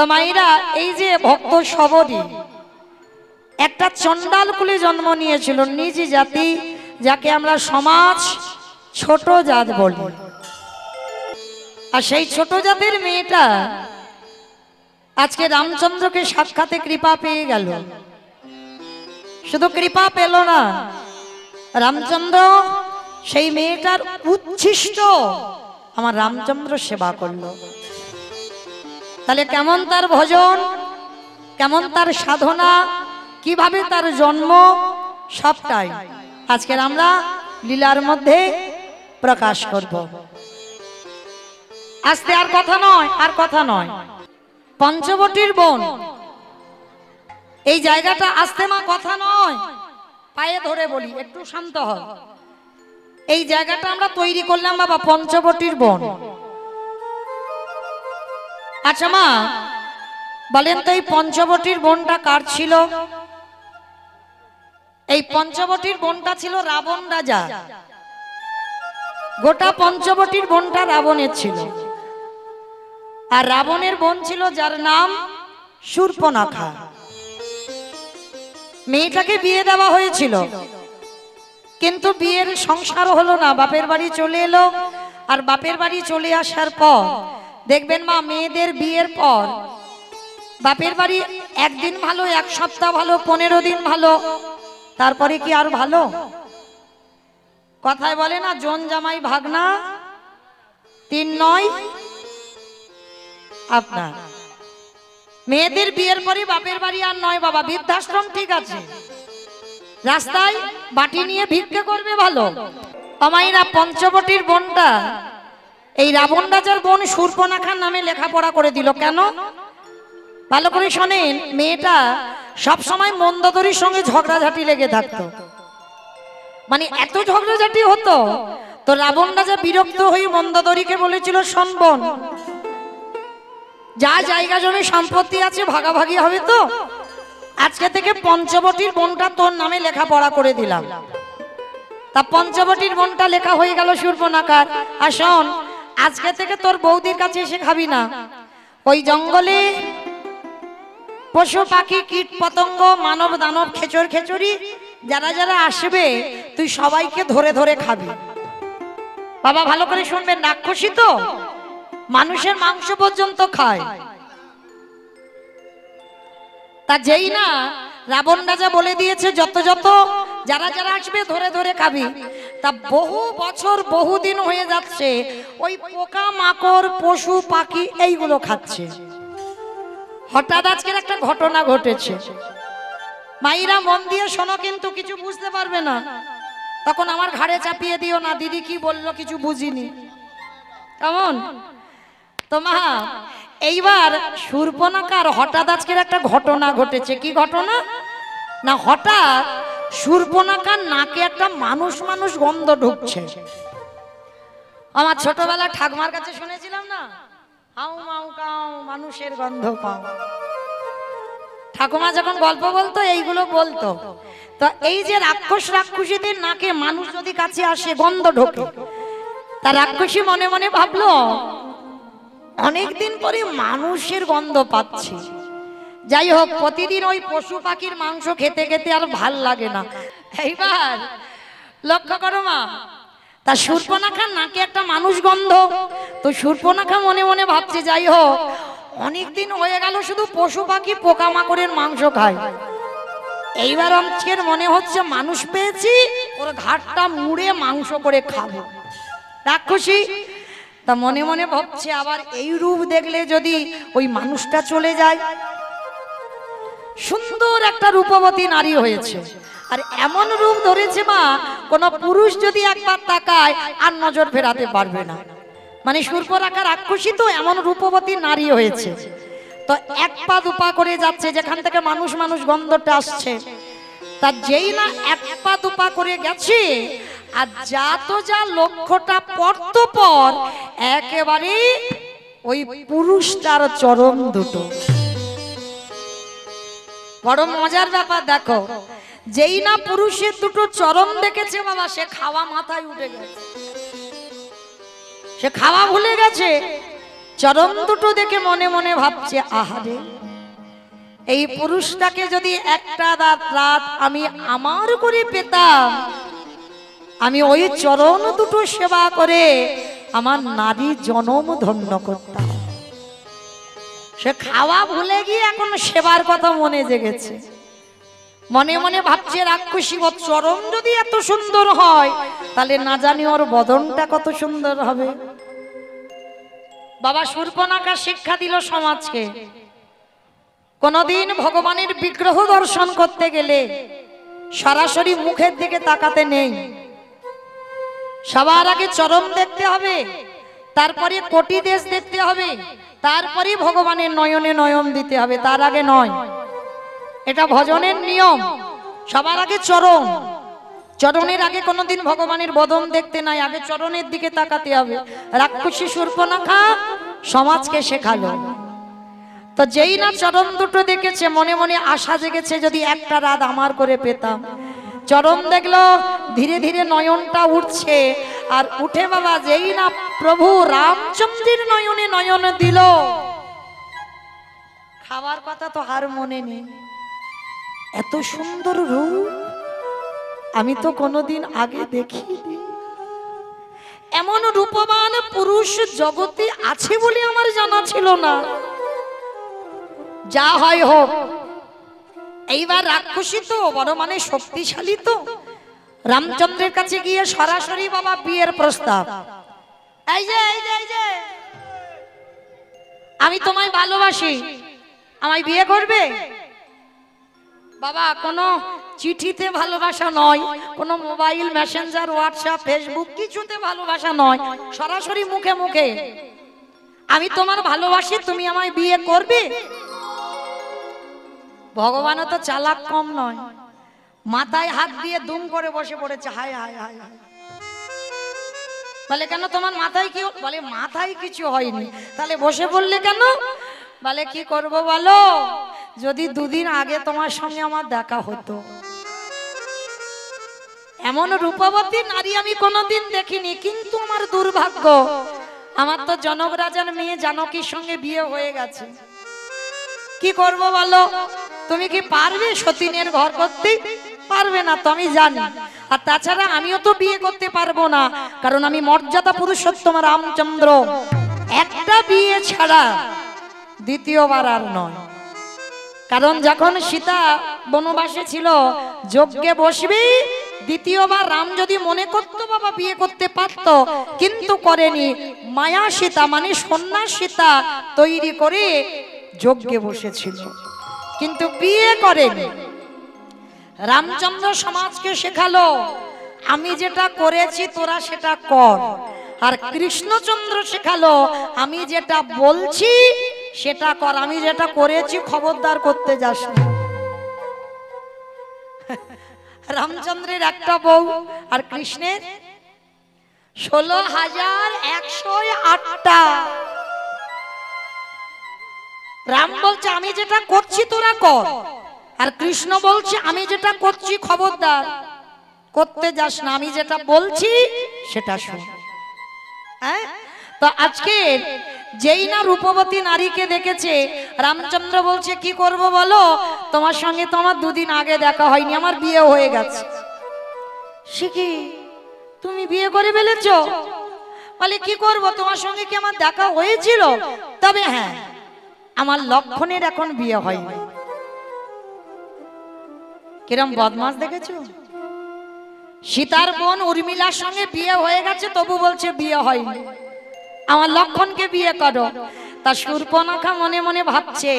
তো মায়েরা এই যে ভক্ত সবরী একটা চন্ডাল কুলে জন্ম নিয়েছিল, নিজ জাতি, যাকে আমরা সমাজ ছোট জাত বলি। আর সেই ছোট জাতের মেয়েটা আজকে রামচন্দ্রকে সাক্ষাতে কৃপা পেয়ে গেল। শুধু কৃপা পেল না, রামচন্দ্র সেই মেয়েটার উচ্ছিষ্ট আমার রামচন্দ্র সেবা করলো। তাহলে কেমন তার ভজন, কেমন তার সাধনা, কিভাবে তার জন্ম, সবটাই আজকের আমরা লীলার মধ্যে প্রকাশ করব। আজকে আর কথা নয়, আর কথা নয়। পঞ্চবটির বন, এই জায়গাটা আস্তে মা, কথা নয়, পায়ে ধরে বলি, একটু শান্ত হয়। এই জায়গাটা আমরা তৈরি করলাম বাবা, পঞ্চবটির বন। আচ্ছা মা বলেন তো, এই পঞ্চবটির বনটা কার ছিল? এই পঞ্চবটির বনটা ছিল রাবণ রাজা। গোটা পঞ্চবটির বনটা রাবণের ছিল। আর রাবণের বোন ছিল যার নাম শূর্পণখা। মেয়েটাকে বিয়ে দেওয়া হয়েছিল, কিন্তু বিয়ের সংসার হলো না, বাপের বাড়ি চলে এলো। আর বাপের বাড়ি চলে আসার পর দেখবেন মা, মেয়েদের বিয়ের পর বাপের বাড়ি একদিন ভালো, এক সপ্তাহ ভালো, 15 দিন ভালো, তারপরে কি আর ভালো? কথায় বলে না, জন জামাই ভাগনা 3 নয় আপনার। মেয়েদের বিয়ের পরে বাপের বাড়ি আর নয় বাবা, বৃদ্ধাশ্রম ঠিক আছে, রাস্তায় বাটি নিয়ে ভিক্ষা করবে ভালো। আমাইরা পঞ্চবটির বোনটা এই রাবণ রাজার বোন শূর্পণখার নামে লেখাপড়া করে দিল। কেন? ভালো করে শোনেন, মেয়েটা সব সময় মন্দোদরীর সঙ্গে ঝগড়াঝাটি লেগে থাকতো। মানে এত ঝগড়াঝাটি হতো, তো রাবণ রাজা বিরক্ত হয়ে মন্দোদরীকে বলেছিল, শোন বোন, যা জায়গা জমি সম্পত্তি আছে ভাগাভাগি হবে, তো আজকে থেকে পঞ্চবটির বোনটা তোর নামে লেখাপড়া করে দিলাম। তা পঞ্চবটির বোনটা লেখা হয়ে গেল শূর্পণখার। আর শোন, আজকে থেকে তোর বৌদির কাছে এসে খাবি না, ওই জঙ্গলে পশু পাখি কীট পতঙ্গ মানব দানব খেচর খেচুরি যারা যারা আসবে তুই সবাইকে ধরে ধরে খাবি। বাবা ভালো করে শুনবেন, রাক্ষসী তো মানুষের মাংস পর্যন্ত খায়। তা যেই না রাবণ রাজা বলে দিয়েছে যত যত যারা যারা আসবে ধরে ধরে খাবি, তা বহু বছর বহুদিন হয়ে যাচ্ছে ওই পোকা মাকড় পশু পাখি এইগুলো খাচ্ছে। হঠাৎ আজকের একটা ঘটনা ঘটেছে, মাইরা মন দিয়ে শোনো, কিন্তু কিছু বুঝতে পারবে না, তখন আমার ঘাড়ে চাপিয়ে দিও না, দিদি কি বললো কিছু বুঝিনি, কেমন? তো মা এইবার শূর্পণখার হঠাৎ আজকের একটা ঘটনা ঘটেছে। কি ঘটনা না, হঠাৎ শূর্পণখার নাকে একটা মানুষ মানুষ গন্ধ ঢুকছে। আমার ছোটবেলা ঠাকুমার কাছে শুনেছিলাম না, হাউ মাউ কাউ মানুষের গন্ধ পাও। ঠাকুমা যখন গল্প বলতো এইগুলো বলতো। তো এই যে রাক্ষস রাক্ষসীদের নাকে মানুষ যদি কাছে আসে গন্ধ ঢোকে, তা রাক্ষসী মনে মনে ভাবলো, অনেকদিন পরে মানুষের গন্ধ পাচ্ছি। যাই হোক, প্রতিদিন ওই পশু পাখির মাংস খেতে খেতে আর ভাল লাগে না। এইবার লক্ষ্য করো মা, তা শূর্পণখার নাকে একটা মানুষ গন্ধ। তো শূর্পণখা মনে মনে ভাবছে, যাই হোক অনেকদিন হয়ে গেল শুধু পশু পাখি পোকা মাকড়ের মাংস খায়, এইবার আজকের মনে হচ্ছে মানুষ পেয়েছি, ওর ঘাটটা মুড়ে মাংস করে খাবো। রাক্ষসী তা মনে মনে ভাবছে, আবার এই রূপ দেখলে যদি ওই মানুষটা চলে যায়। সুন্দর একটা রূপবতী নারী হয়েছে, আর এমন রূপ ধরেছে মা, কোন পুরুষ যদি একবার তাকায় আর নজর ফেরাতে পারবে না। মানে শূর্পণখা রাক্ষসী তো এমন রূপবতী নারী হয়েছে। তো এক পা দুপা করে যাচ্ছে, যেখান থেকে মানুষ মানুষ গন্ধটা আসছে, তা যেই না এক পা দুপা করে গেছে, আর যা তো যা লক্ষ্যটা পড়ত পর একেবারে ওই পুরুষটার চরম দুটো। বড় মজার ব্যাপার দেখো, যেই না পুরুষের দুটো চরম দেখেছে বাবা, সে খাওয়া মাথায় উঠে গেছে, সে খাওয়া ভুলে গেছে। চরণ দুটো দেখে মনে মনে ভাবছে, আহারে, এই পুরুষটাকে যদি একটা রাত আমি আমার করে পেতাম, আমি ওই চরণ দুটো সেবা করে আমার নারী জনম ধন্য করতাম। সে খাওয়া ভুলে গিয়ে এখন সেবার কথা মনে জেগেছে। মনে মনে ভাবছে, রাক্ষসী ওর চরণ যদি এত সুন্দর হয়, তাহলে না জানি ওর বদনটা কত সুন্দর হবে। বাবা শূর্পণখা শিক্ষা দিল সমাজকে, কোনদিন ভগবানের বিগ্রহ দর্শন করতে গেলে সরাসরি মুখের দিকে তাকাতে নেই। সবার আগে চরণ দেখতে হবে, তারপরে কোটি দেশ দেখতে হবে, তারপরে ভগবানের নয়নে নয়ন দিতে হবে, তার আগে নয়। এটা ভজনের নিয়ম। সবার আগে চরণ, চরণের আগে কোনোদিন ভগবানের বদন দেখতে নাই, আগে চরণের দিকে তাকাতে হবে। রাক্ষসী শূর্পণখা সমাজকে শেখালো। তো যেই না চরণ দুটো দেখেছে, মনে মনে আশা জেগেছে, যদি একটা রাত আমার করে পেতাম। চরণ দেখলো, ধীরে ধীরে নয়নটা উঠছে, আর উঠে বাবা যেই না প্রভু রামচন্দ্রের নয়নে নয়ন দিল, খাবার কথা তো আর মনে নেই। এত সুন্দর রূপ আমি তো কোনোদিন আগে দেখিনি। এমন রূপবান পুরুষ জগতে আছে বলে আমার জানা ছিল না। যা হয় হোক, এইবার রাক্ষসী তো বড় মানে শক্তিশালী, তো রামচন্দ্রের কাছে গিয়ে সরাসরি বাবা বিয়ের প্রস্তাব। এই যে এই যে এই যে, আমি তোমায় ভালোবাসি, আমায় বিয়ে করবে? বাবা কোনো চিঠিতে ভালোবাসা নয়, কোনো মোবাইল মেসেঞ্জার হোয়াটসঅ্যাপ ফেসবুক কিছুতে ভালোবাসা নয়, সরাসরি মুখে মুখে আমি তোমার ভালোবাসি, তুমি আমায় বিয়ে করবে? ভগবানও তো চালাক কম নয়, মাথায় হাত দিয়ে দুম করে বসে পড়েছে। হায় হায় হায় হায়। বলে কেন তোমার মাথায় কি? বলে মাথায় কিছু হয়নি। তাহলে বসে পড়লে কেন? বলে কি করব বলো, যদি দুদিন আগে তোমার সঙ্গে আমার দেখা হতো। এমন রূপবতী নারী আমি কোনোদিন দেখিনি, কিন্তু আমার দুর্ভাগ্য, আমার তো জনক রাজার মেয়ে জানকীর সঙ্গে বিয়ে হয়ে গেছে। কি করব বলো? তুমি কি পারবে সতীনের ঘর করতে? পারবে না তো আমি জানি। আর তাছাড়া আমিও তো বিয়ে করতে পারবো না, কারণ আমি মর্যাদা পুরুষোত্তম রামচন্দ্র, একটা বিয়ে ছাড়া দ্বিতীয়বার আর নয়। কারণ যখন সীতা বনবাসে ছিল, যজ্ঞে বসবে, দ্বিতীয়বার রাম যদি মনে করতো বাবা বিয়ে করতে পারত, কিন্তু করেনি। মায়া সীতা মানে সন্ন্যাস সীতা তৈরি করে যজ্ঞে বসেছিল, কিন্তু বিয়ে করেনি। রামচন্দ্র সমাজকে শেখালো, আমি যেটা করেছি তোরা সেটা কর। আর কৃষ্ণচন্দ্র শেখালো, আমি যেটা বলছি সেটা কর, আমি যেটা করেছি খবরদার করতে যাস না। রামচন্দ্রের একটা বউ আর কৃষ্ণের 16,108টা। রাম বলছে আমি যেটা করছি তোরা কর, আর কৃষ্ণ বলছে আমি যেটা করছি খবরদার করতে যাস না, আমি যেটা বলছি সেটা শোন। হ্যাঁ, তো আজকে যেই না রূপবতী নারীকে দেখেছে, রামচন্দ্র বলছে কি করব বলো, তোমার সঙ্গে তো আমার দুদিন আগে দেখা হয়নি, আমার বিয়ে হয়ে গেছে। সে কি, তুমি বিয়ে করে ফেলেছো? বলে কি করব, তোমার সঙ্গে কি আমার দেখা হয়েছিল, তবে হ্যাঁ আমার লক্ষণের এখন বিয়ে হয়নি। কিরম বদমাস দেখেছো? সীতার বোন উর্মিলার সঙ্গে বিয়ে হয়ে গেছে, তবু বলছে বিয়ে হয়নি, আমার লক্ষণকে বিয়ে করো। তা শূর্পণখা মনে মনে ভাবছে,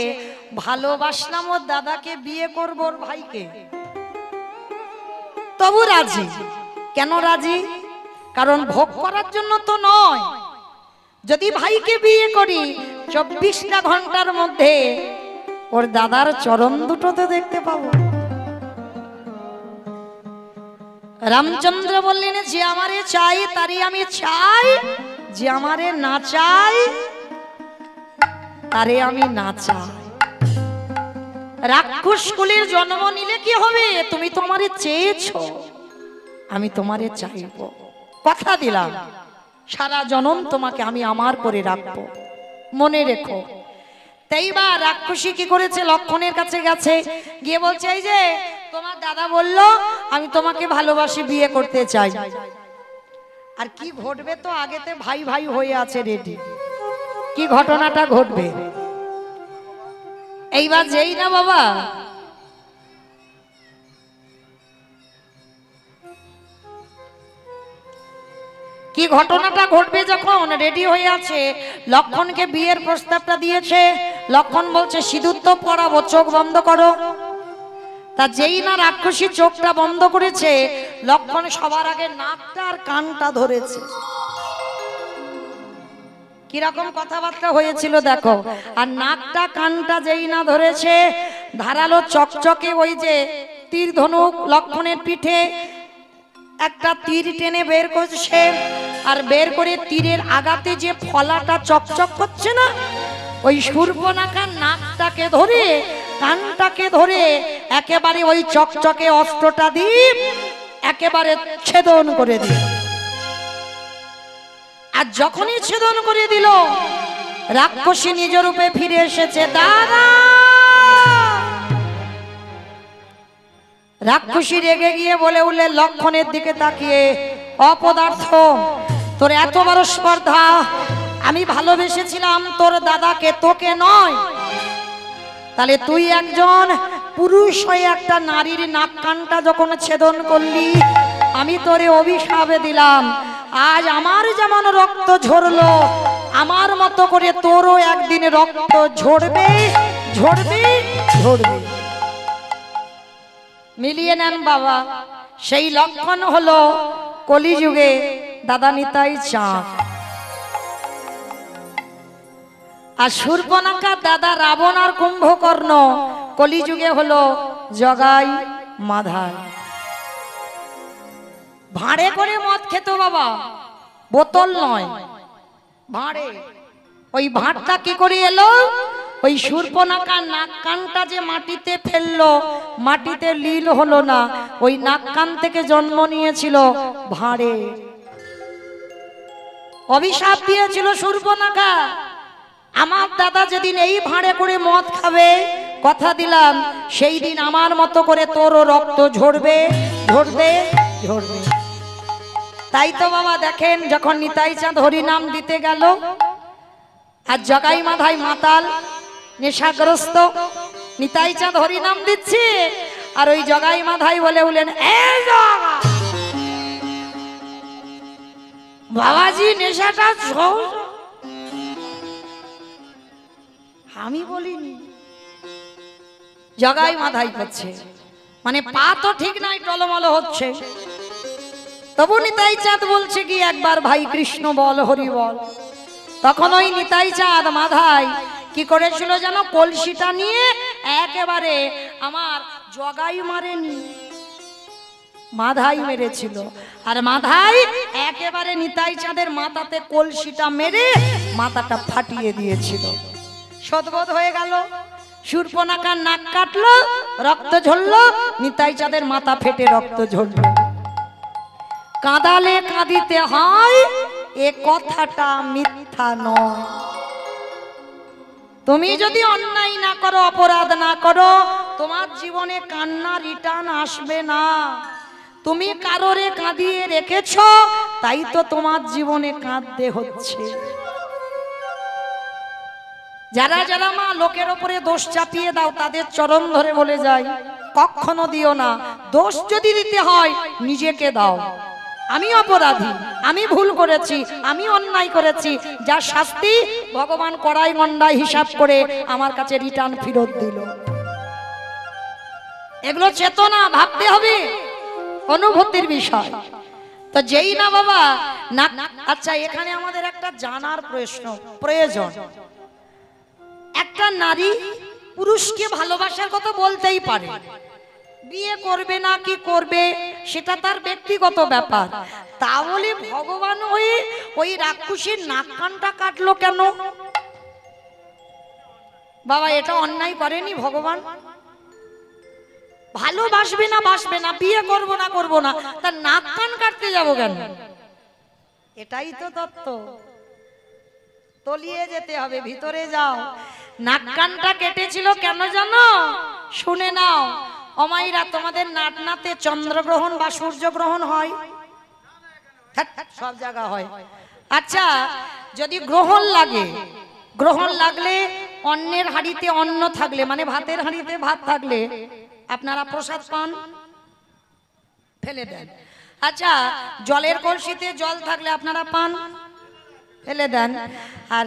ভালোবাসলাম ওর দাদাকে, বিয়ে করব ওর ভাইকে, তবু রাজি। কেন রাজি? কারণ ভোগ করার জন্য তো নয়। যদি ভাইকে বিয়ে করি 24টা ঘন্টার মধ্যে ওর দাদার চরণ দুটো তো দেখতে পাবো। রামচন্দ্র বললেন, যে আমারে চাই তারই আমি চাই, যে আমারে না চাই তারে আমি না চাই। রাক্ষস কুলের জন্ম নিলে কি হবে? তুমি তোমারে চেয়েছো, আমি তোমারে চাইবো, কথা দিলাম, সারা জনম তোমাকে আমি আমার করে রাখবো। মনে রেখো। তাইবার রাক্ষসী কি করেছে, লক্ষণের কাছে গেছে, গিয়ে বলছে এই যে তোমার দাদা বলল আমি তোমাকে ভালোবাসি, বিয়ে করতে চাই। আর কি ঘটবে তো আগেতে ভাই ভাই হয়ে আছে রেডি, কি ঘটনাটা ঘটবে। এইবার যেই না বাবা কি ঘটনাটা ঘটবে, যখন রেডি হয়ে আছে লক্ষণকে বিয়ের প্রস্তাবটা দিয়েছে, লক্ষণ বলছে সিঁদুর তো পরাবো, চোখ বন্ধ করো। তা যেই না রাক্ষসী চোখটা বন্ধ করেছে, লক্ষণ সবার আগে নাকটা আর কানটা ধরেছে। কিরকম কথাবার্তা হয়েছিল দেখো। আর নাকটা কানটা যেই না ধরেছে, ধারালো চকচকে ওই যে তীর ধনুক লক্ষণের পিঠে একটা তীর টেনে বের করছে, আর বের করে তীরের আগাতে যে ফলাটা চকচক করছে না, ওই শূর্পণখার নাকটাকে ধরে কানটাকে ধরে একেবারে ওই চকচকে অস্ত্রটা দিয়ে একেবারে ছেদন করে দিল। আর যখনই ছেদন করে দিল, রাক্ষসী নিজ রূপে ফিরে এসেছে। দাদা! রাক্ষসী রেগে গিয়ে বলে উঠলে লক্ষণের দিকে তাকিয়ে, অপদার্থ, তোর এত বড় স্পর্ধা! আমি ভালোবেসেছিলাম তোর দাদাকে, তোকে নয়। তাহলে তুই একজন পুরুষ হয়ে একটা নারীর নাক কানটা যখন ছেদন করলি, আমি তোরে অভিশাপে দিলাম, আজ আমার যেমন রক্ত ঝরলো, আমার মতো করে তোরও একদিন রক্ত ঝরবে, ঝরবে, ঝরবে। মিলিয়ে নেন বাবা। সেই লক্ষণ হলো কলিযুগে দাদা নিতাই চাঁদ, আর শূর্পণখা দাদা রাবণ আর কুম্ভকর্ণ কলিযুগে হলো জগাই মাধাই। ভাঁড়ে করে মদ খেত বাবা, বোতল নয়, ভাঁড়ে। ওই ভাঁড়টা কি করে এলো? ওই শূর্পণখা নাক কানটা যে মাটিতে ফেললো, মাটিতে লীল হলো না, ওই নাক কান থেকে জন্ম নিয়েছিল ভাঁড়ে। অভিশাপ দিয়েছিল শূর্পণখা, আমার দাদা যেদিন এই ভাঁড়ে করে মদ খাবে, কথা দিলাম সেই দিন আমার মতো করে তোরও রক্ত ঝরবে, ঝরবে, ঝরবে। তাই তো বাবা দেখেন, যখন নিতাই চাঁদ হরিনাম দিতে গেল, আর জগাই মাধাই মাতাল নেশাগ্রস্ত, নিতাই চাঁদ হরিনাম দিচ্ছে, আর ওই জগাই মাধাই বলে উঠলেন, বাবাজি নেশাটা আমি বলিনি। জগাই মাধাই করছে, মানে পা তো ঠিক নাই, টলমল হচ্ছে। তবু নিতাই চাঁদ বলছে কি, একবার ভাই কৃষ্ণ বল, হরি বল। তখন ওই নিতাই চাঁদ মাধাই কি করেছিল যেন, কলসিটা নিয়ে একেবারে আমার জগাই মারেনি, মাধাই মেরেছিল। আর মাধাই একেবারে নিতাই চাঁদের মাথাতে কলসিটা মেরে মাথাটা ফাটিয়ে দিয়েছিল। সদবোধ হয়ে গেল, শূর্পণখার নাক কাটলো, রক্ত ঝরলো, নিতাই চাঁদের মাথা ফেটে রক্ত ঝরলো। কাঁদালে কাঁদিতে হয়, এ কথাটা মিথ্যা নয়। তুমি যদি অন্যায় না করো, অপরাধ না করো, তোমার জীবনে কান্না রিটার্ন আসবে না। তুমি কারোরে কাঁদিয়ে রেখেছ, তাই তো তোমার জীবনে কাঁদতে হচ্ছে। যারা যারা মা লোকের ওপরে দোষ চাপিয়ে দাও, তাদের চরণ ধরে বলে যায়, কখনো দিও না। দোষ যদি দিতে হয় নিজেকে দাও। আমি অপরাধী, আমি ভুল করেছি, আমি অন্যায় করেছি, যার শাস্তি ভগবান কড়াই মন্ডায় হিসাব করে আমার কাছে রিটার্ন ফেরত দিল। এগুলো চেতনা, ভাবতে হবে, অনুভূতির বিষয়। তো যেই না বাবা না, আচ্ছা এখানে আমাদের একটা জানার প্রয়োজন। একটা নারী পুরুষকে ভালোবাসার কথা বলতেই পারে, বিয়ে করবে না কি করবে সেটা তার ব্যক্তিগত ব্যাপার। তাহলে ভগবান হয়ে ওই রাক্ষসীর নাক কানটা কাটলো কেন বাবা? এটা অন্যায় করেনি ভগবান? ভালোবাসবে না বাসবে না, বিয়ে করব না করব না, তার নাক কান কাটতে যাব কেন? এটাই তো তত্ত্ব। তলিয়ে যেতে হবে, ভিতরে যাও। নাক কানটা কেটেছিল কেন জানো? শুনে নাও অমাইরা, তোমাদের নাটনাতে চন্দ্রগ্রহণ বা সূর্যগ্রহণ হয়? সব জায়গা হয়। আচ্ছা, যদি গ্রহণ লাগে, গ্রহণ লাগলে অন্নের হাঁড়িতে অন্ন থাকলে, মানে ভাতের হাঁড়িতে ভাত থাকলে আপনারা প্রসাদ পান? ফেলে দেন। আচ্ছা, জলের কলসিতে জল থাকলে আপনারা পান? ফেলে দেন। আর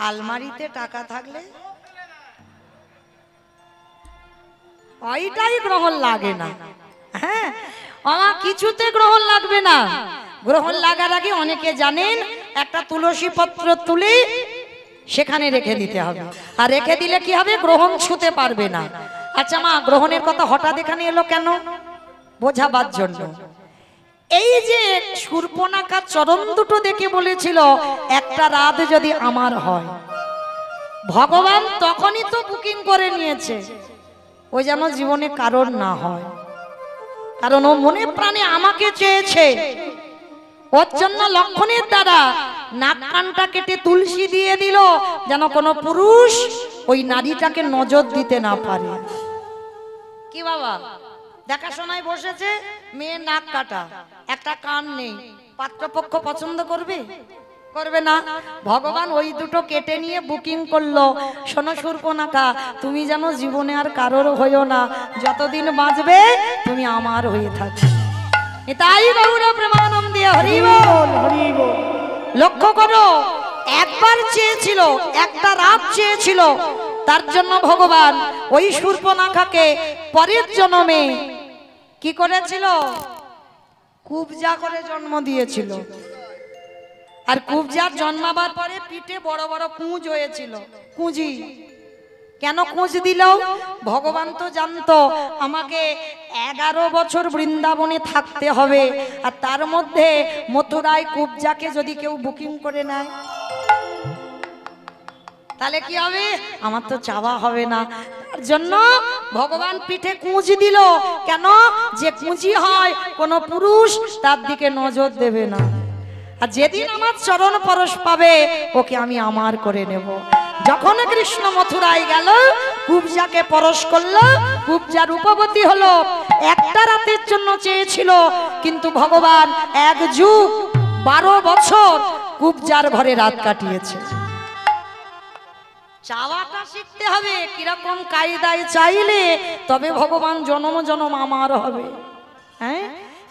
আলমারিতে টাকা থাকলে ওইটাই গ্রহণ লাগে না। হ্যাঁ, আমার কিছুতে গ্রহণ লাগবে না। গ্রহণ লাগার আগে অনেকে জানেন একটা তুলসী পত্র তুলে সেখানে রেখে দিতে হবে। আর রেখে দিলে কি হবে? গ্রহণ ছুঁতে পারবে না। আচ্ছা মা, গ্রহণের কথা হঠাৎ এখানে এলো কেন? বোঝাবার জন্য। এই যে শূর্পণখা চরণ দুটো দেখে বলেছিল একটা রাত যদি আমার হয়, ভগবান তখনই তো বুকিং করে নিয়েছে ওই যেন জীবনে কারণ না হয়। কারণ ও মনে প্রাণে আমাকে চেয়েছে, ওর জন্য লক্ষণের দ্বারা নাক কানটা কেটে তুলসী দিয়ে দিল, যেন কোনো পুরুষ ওই নারীটাকে নজর দিতে না পারে। কি বাবা, দেখাশোনায় বসেছে, মেয়ে নাক কাটা, একটা কান নেই, পাত্রপক্ষ পছন্দ করবে? করবে না। ভগবান ওই দুটো কেটে নিয়ে বুকিং করলো, শোনো শূর্পণখা, তুমি যেন জীবনে আর কারোর হইও না, যতদিন বাঁচবে তুমি আমার হয়ে থাকবে। তাই গৌর প্রেমানন্দে হরি বল হরি বল। লক্ষ্য করো, একবার চেয়েছিল, একটা রাত চেয়েছিল, তার জন্য ভগবান ওই শূর্পণখাকে পরের জন্মে কি করেছিল? কুবজা করে জন্ম দিয়েছিল। আর কুবজার জন্মাবার পরে পিঠে বড় বড় কুঁজ হয়েছিল, কুঁজি। কেন কুঁজ দিল? ভগবান তো জানতো আমাকে 11 বছর বৃন্দাবনে থাকতে হবে, আর তার মধ্যে মথুরায় কুবজাকে যদি কেউ বুকিং করে নেয় তাহলে কি হবে? আমার তো চাওয়া হবে না। তার জন্য ভগবান পিঠে কুঁজ দিল। কেন? যে কুঁজি হয় কোনো পুরুষ তার দিকে নজর দেবে না, আর যেদিন আমার চরণ পরশ পাবে ওকে আমি আমার করে নেব। যখন কৃষ্ণ মথুরায় গেল, কুবজাকে পরশ করলো, কুবজা রূপবতী হলো। একটা রাতের জন্য চেয়েছিল, কিন্তু ভগবান 1 যুগ 12 বছর কুবজার ঘরে রাত কাটিয়েছে। চাওয়াটা শিখতে হবে, কিরকম কায়দায় চাইলে তবে ভগবান জনম জনম আমার হবে। হ্যাঁ,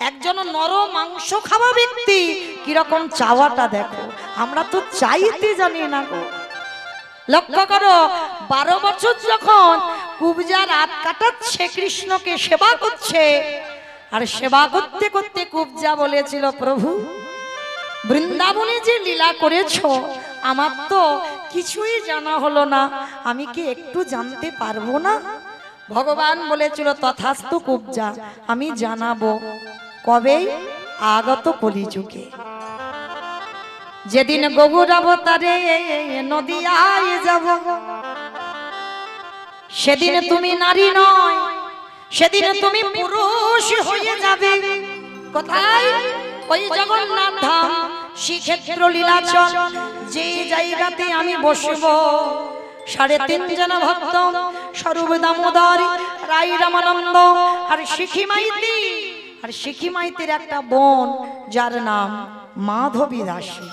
একজন নর মাংস খাওয়া ব্যক্তি কিরকম চাওয়াটা দেখো, আমরা তো চাইতে জানি না গো। লক্ষ্য করো, 12 বছর যখন কুবজা রাত কাটাচ্ছে, কৃষ্ণকে সেবা করছে, আর সেবা করতে করতে কুবজা বলেছিল, প্রভু বৃন্দাবনে যে লীলা করেছো আমার তো কিছুই জানা হলো না, আমি কি একটু জানতে পারবো না? ভগবান বলেছিল, তথাস্তু কুবজা, আমি জানাবো। কবে? আগত কলিযুগে, যেদিন গৌর অবতারে নদিয়ায় যাব, সেদিন তুমি নারী নয়, সেদিন তুমি পুরুষ হয়ে যাবে। কোথায়? ওই জগন্নাথ ধাম, শ্রীক্ষেত্র লীলাচল, যে জায়গাতে আমি বসবো। 3.5 জন ভক্ত, স্বরূপ দামোদর, রাই রামানন্দ আর শিখি মাইতি, আর শিখি মাইতির একটা বোন যার নাম মাধবী দাসী।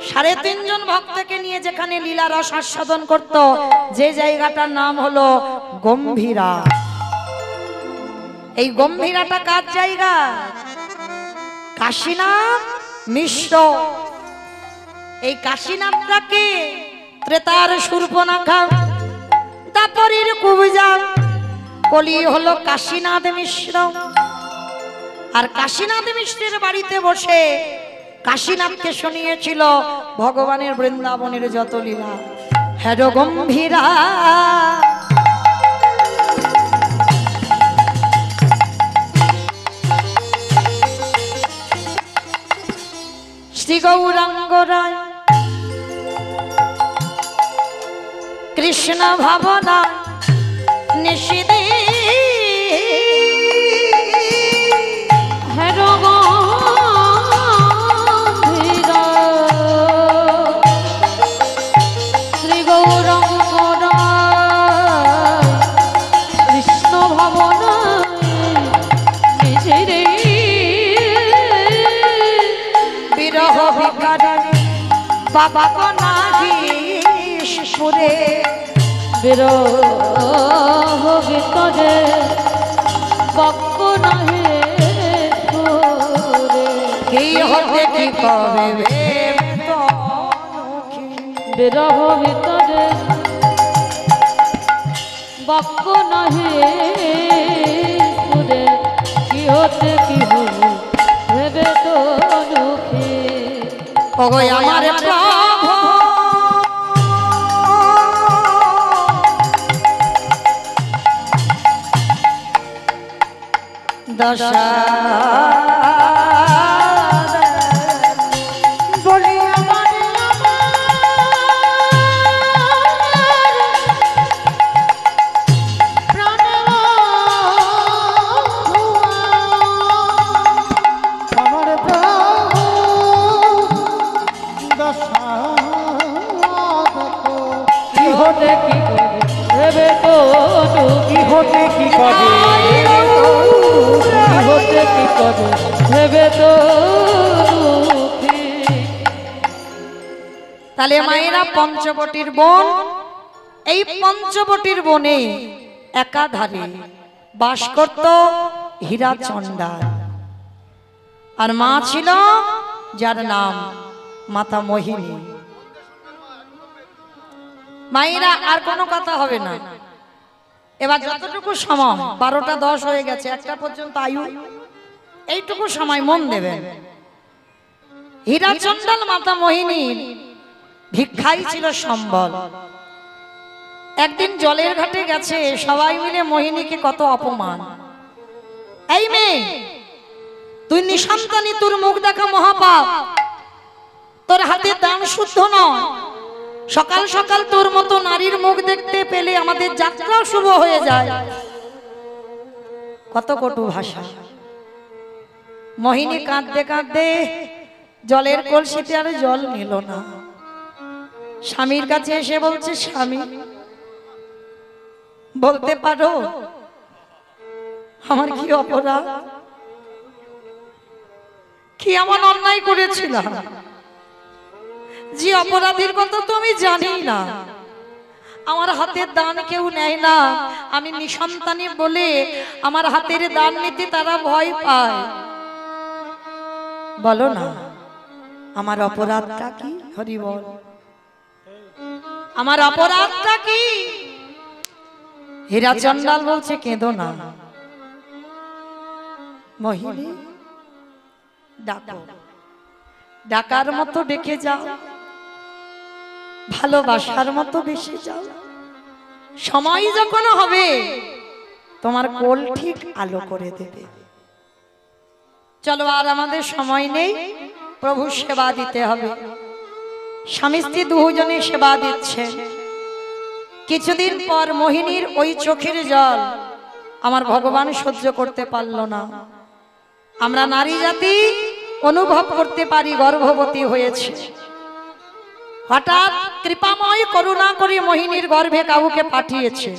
3.5 জন ভক্তকে নিয়ে যেখানে লীলা রস আস্বাদন করত, যে জায়গাটার নাম হলো গম্ভীরা। এই গম্ভীরাটা কার জায়গা? কাশীনাথ মিশ্র। এই কাশীনাথটাকে ত্রেতার শূর্পণখা, দাপরের কুবজা, কলি হলো কাশীনাথ মিশ্র। আর কাশীনাথ মিশ্রের বাড়িতে বসে কাশীনাথকে শুনিয়েছিল ভগবানের বৃন্দাবনের যত লীলা। হ্যাঁ গম্ভীরা, শ্রী গৌরাঙ্গ রায় কৃষ্ণ ভাবনা নিষিদে, বাবা গো নাহি সুরে বিরহ ভিতরে বক্ক নাহি সুরে কি হতে কি কবে বিরহ ভিতরে বক্ক নাহি সুরে কি হতে কি হবে ভেবে তো দুঃখী ওগো আমার প্রভু দশা বলি আমার আমার প্রভু দশা দেখো কি হতে কি করে ভেবে তো কি হতে কি করে কি হতে কি করে ভেবে তো দুঃখী। তাহলে মায়েরা পঞ্চবটির বন, এই পঞ্চবটির বনে একাধারে বাস করত হীরাচন্ডাল, আর মা ছিল যার নাম মাতা মোহিনী। মায়েরা আর কোনো কথা হবে না, এবার যতটুকু সময় 12টা 10 হয়ে গেছে, 1টা পর্যন্ত আয়ু, এইটুকু সময় মন দেবেন। হীরাচন্ডাল মাতা মোহিনীর ভিক্ষাই ছিল সম্বল। একদিন জলের ঘাটে গেছে, সবাই মিলে মোহিনীকে কত অপমান। এই মেয়ে, তুই নিঃসন্তানী, তোর মুখ দেখা মহাপাপ, তোর হাতে দান শুদ্ধ নয়, সকাল সকাল তোর মতো নারীর মুখ দেখতে পেলে আমাদের যাত্রা শুভ হয়ে যায়। কত কটু ভাষা। মোহিনী কাঁদতে কাঁদতে জলের কলসিতে আর জল নিল না, স্বামীর কাছে এসে বলছে, স্বামী বলতে পারো আমার কি অপরাধ, কি এমন অন্যায় করেছিলাম যে অপরাধীর কথা তো আমি জানি না। আমার হাতের দান কেউ নেয় না, আমি নিঃসন্তানী বলে আমার হাতের দান নিতে তারা ভয় পায়। বলো না আমার অপরাধটা কি? হরি বল, আমার অপরাধটা কি? হীরাচন্ডাল বলছে, কেঁদো না মোহিনী, ডাকো, ডাকার মতো ডেকে যাও, ভালোবাসার মতো বেশি যাও, সময় যখন হবে তোমার কোল ঠিক আলো করে দেবে। চলো, আর আমাদের সময় নেই, প্রভুর সেবা দিতে হবে। স্বামী স্ত্রী দুজনে সেবা দিচ্ছে। কিছুদিন পর মোহিনীর ওই চোখের জল আমার ভগবান সহ্য করতে পারল না। আমরা নারী জাতি অনুভব করতে পারি গর্ভবতী হয়েছে। হঠাৎ কৃপাময় করুণা করে মোহিনীর গর্ভে কাউকে পাঠিয়েছে।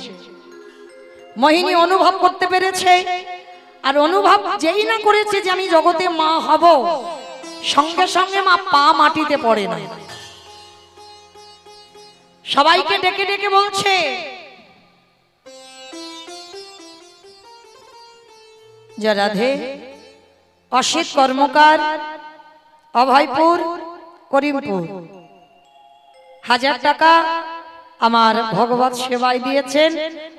মোহিনী অনুভব করতে পেরেছে, আর অনুভব যেই না করেছে যে আমি জগতে মা হব, সঙ্গে সঙ্গে মা পা মাটিতে পড়ে না। সবাইকে ডেকে ডেকে বলছে, যে রাধে, অসিত কর্মকার, অভয়পুর, করিমপুর 1000 টাকা আমার ভগবত সেবায় দিয়েছেন,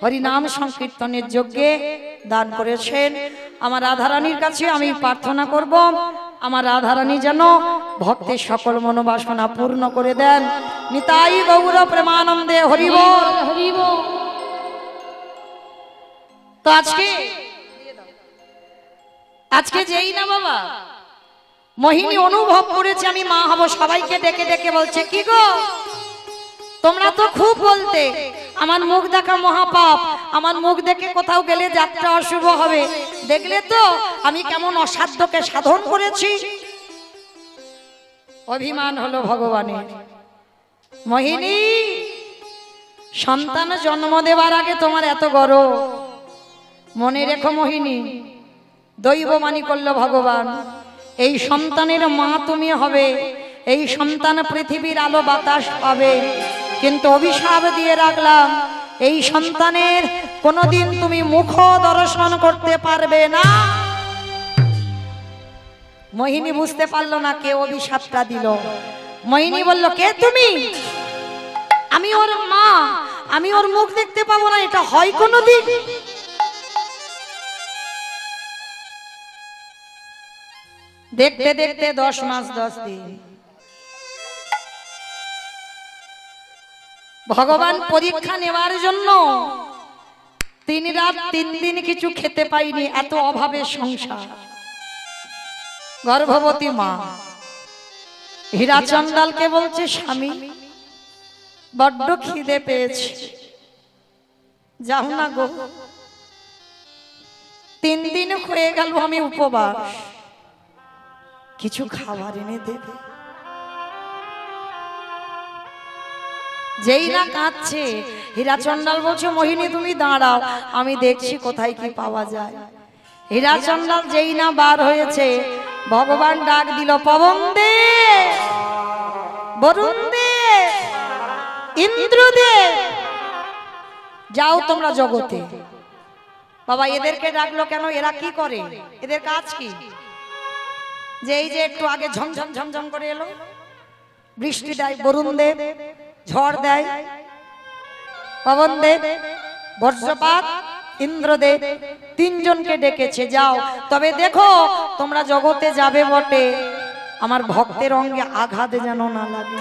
হরিনাম সংকীর্তনের যজ্ঞে দান করেছেন। আমার রাধারানীর কাছে আমি প্রার্থনা করব, আমার রাধারানী যেন ভক্তের সকল মনোবাসনা পূর্ণ করে দেন। নিতাই গৌর প্রেমানন্দে হরি বল, হরি বল। তো আজকে যেই না বাবা মোহিনী অনুভব করেছে আমি মা হব, সবাইকে ডেকে ডেকে বলছে, কি গো তোমরা তো খুব বলতে আমার মুখ দেখা মহাপাপ, আমার মুখ দেখে কোথাও গেলে যাত্রা অশুভ হবে, দেখলে তো আমি কেমন অসাধ্যকে সাধন করেছি। অভিমান হলো ভগবানের। মোহিনী, সন্তান জন্ম দেবার আগে তোমার এত গর্ব, মনে রেখো মোহিনী, দৈববাণী করল ভগবান, এই সন্তানের মা তুমি হবে, এই সন্তান পৃথিবীর আলো বাতাস পাবে, কিন্তু অভিশাপ দিয়ে রাখলাম এই সন্তানের কোনোদিন তুমি মুখ দর্শন করতে পারবে না। মোহিনী বুঝতে পারলো না কে অভিশাপটা দিল। মোহিনী বলল, কে তুমি? আমি ওর মা, আমি ওর মুখ দেখতে পাবো না, এটা হয় কোনোদিন? দেখতে দেখতে 10 মাস 10 দিন ভগবান পরীক্ষা নেওয়ার জন্য 3 রাত 3 দিন কিছু খেতে পাইনি, এত অভাবের সংসার। গর্ভবতী মা হীরা চন্ডালকে বলছে, স্বামী বড্ড খিদে পেয়েছে, যাও না গো, 3 দিন হয়ে গেল আমি উপবাস, কিছু খাবার এনে দেবে। যেই না কাঁদছে, হীরা চন্ডাল বলছে, মোহিনী তুমি দাঁড়াও, আমি দেখছি কোথায় কি পাওয়া যায়। হীরা চন্ডাল যেই না বার হয়েছে, ভগবান ডাক দিল, পবন দে, বরুণ দে, ইন্দ্র দে, যাও তোমরা জগতে। বাবা এদেরকে ডাকলো কেন? এরা কি করে? এদের কাজ কি? যে এই যে একটু আগে ঝমঝম ঝমঝম করে এলো, বৃষ্টি দেয় বরুণ দেব, ঝড় দেয় পবন দেব, বজ্রপাত ইন্দ্রদেব, 3 জনকে ডেকেছে, যাও, তবে দেখো তোমরা জগতে যাবে বটে, আমার ভক্তের অঙ্গে আঘাত যেন না লাগে।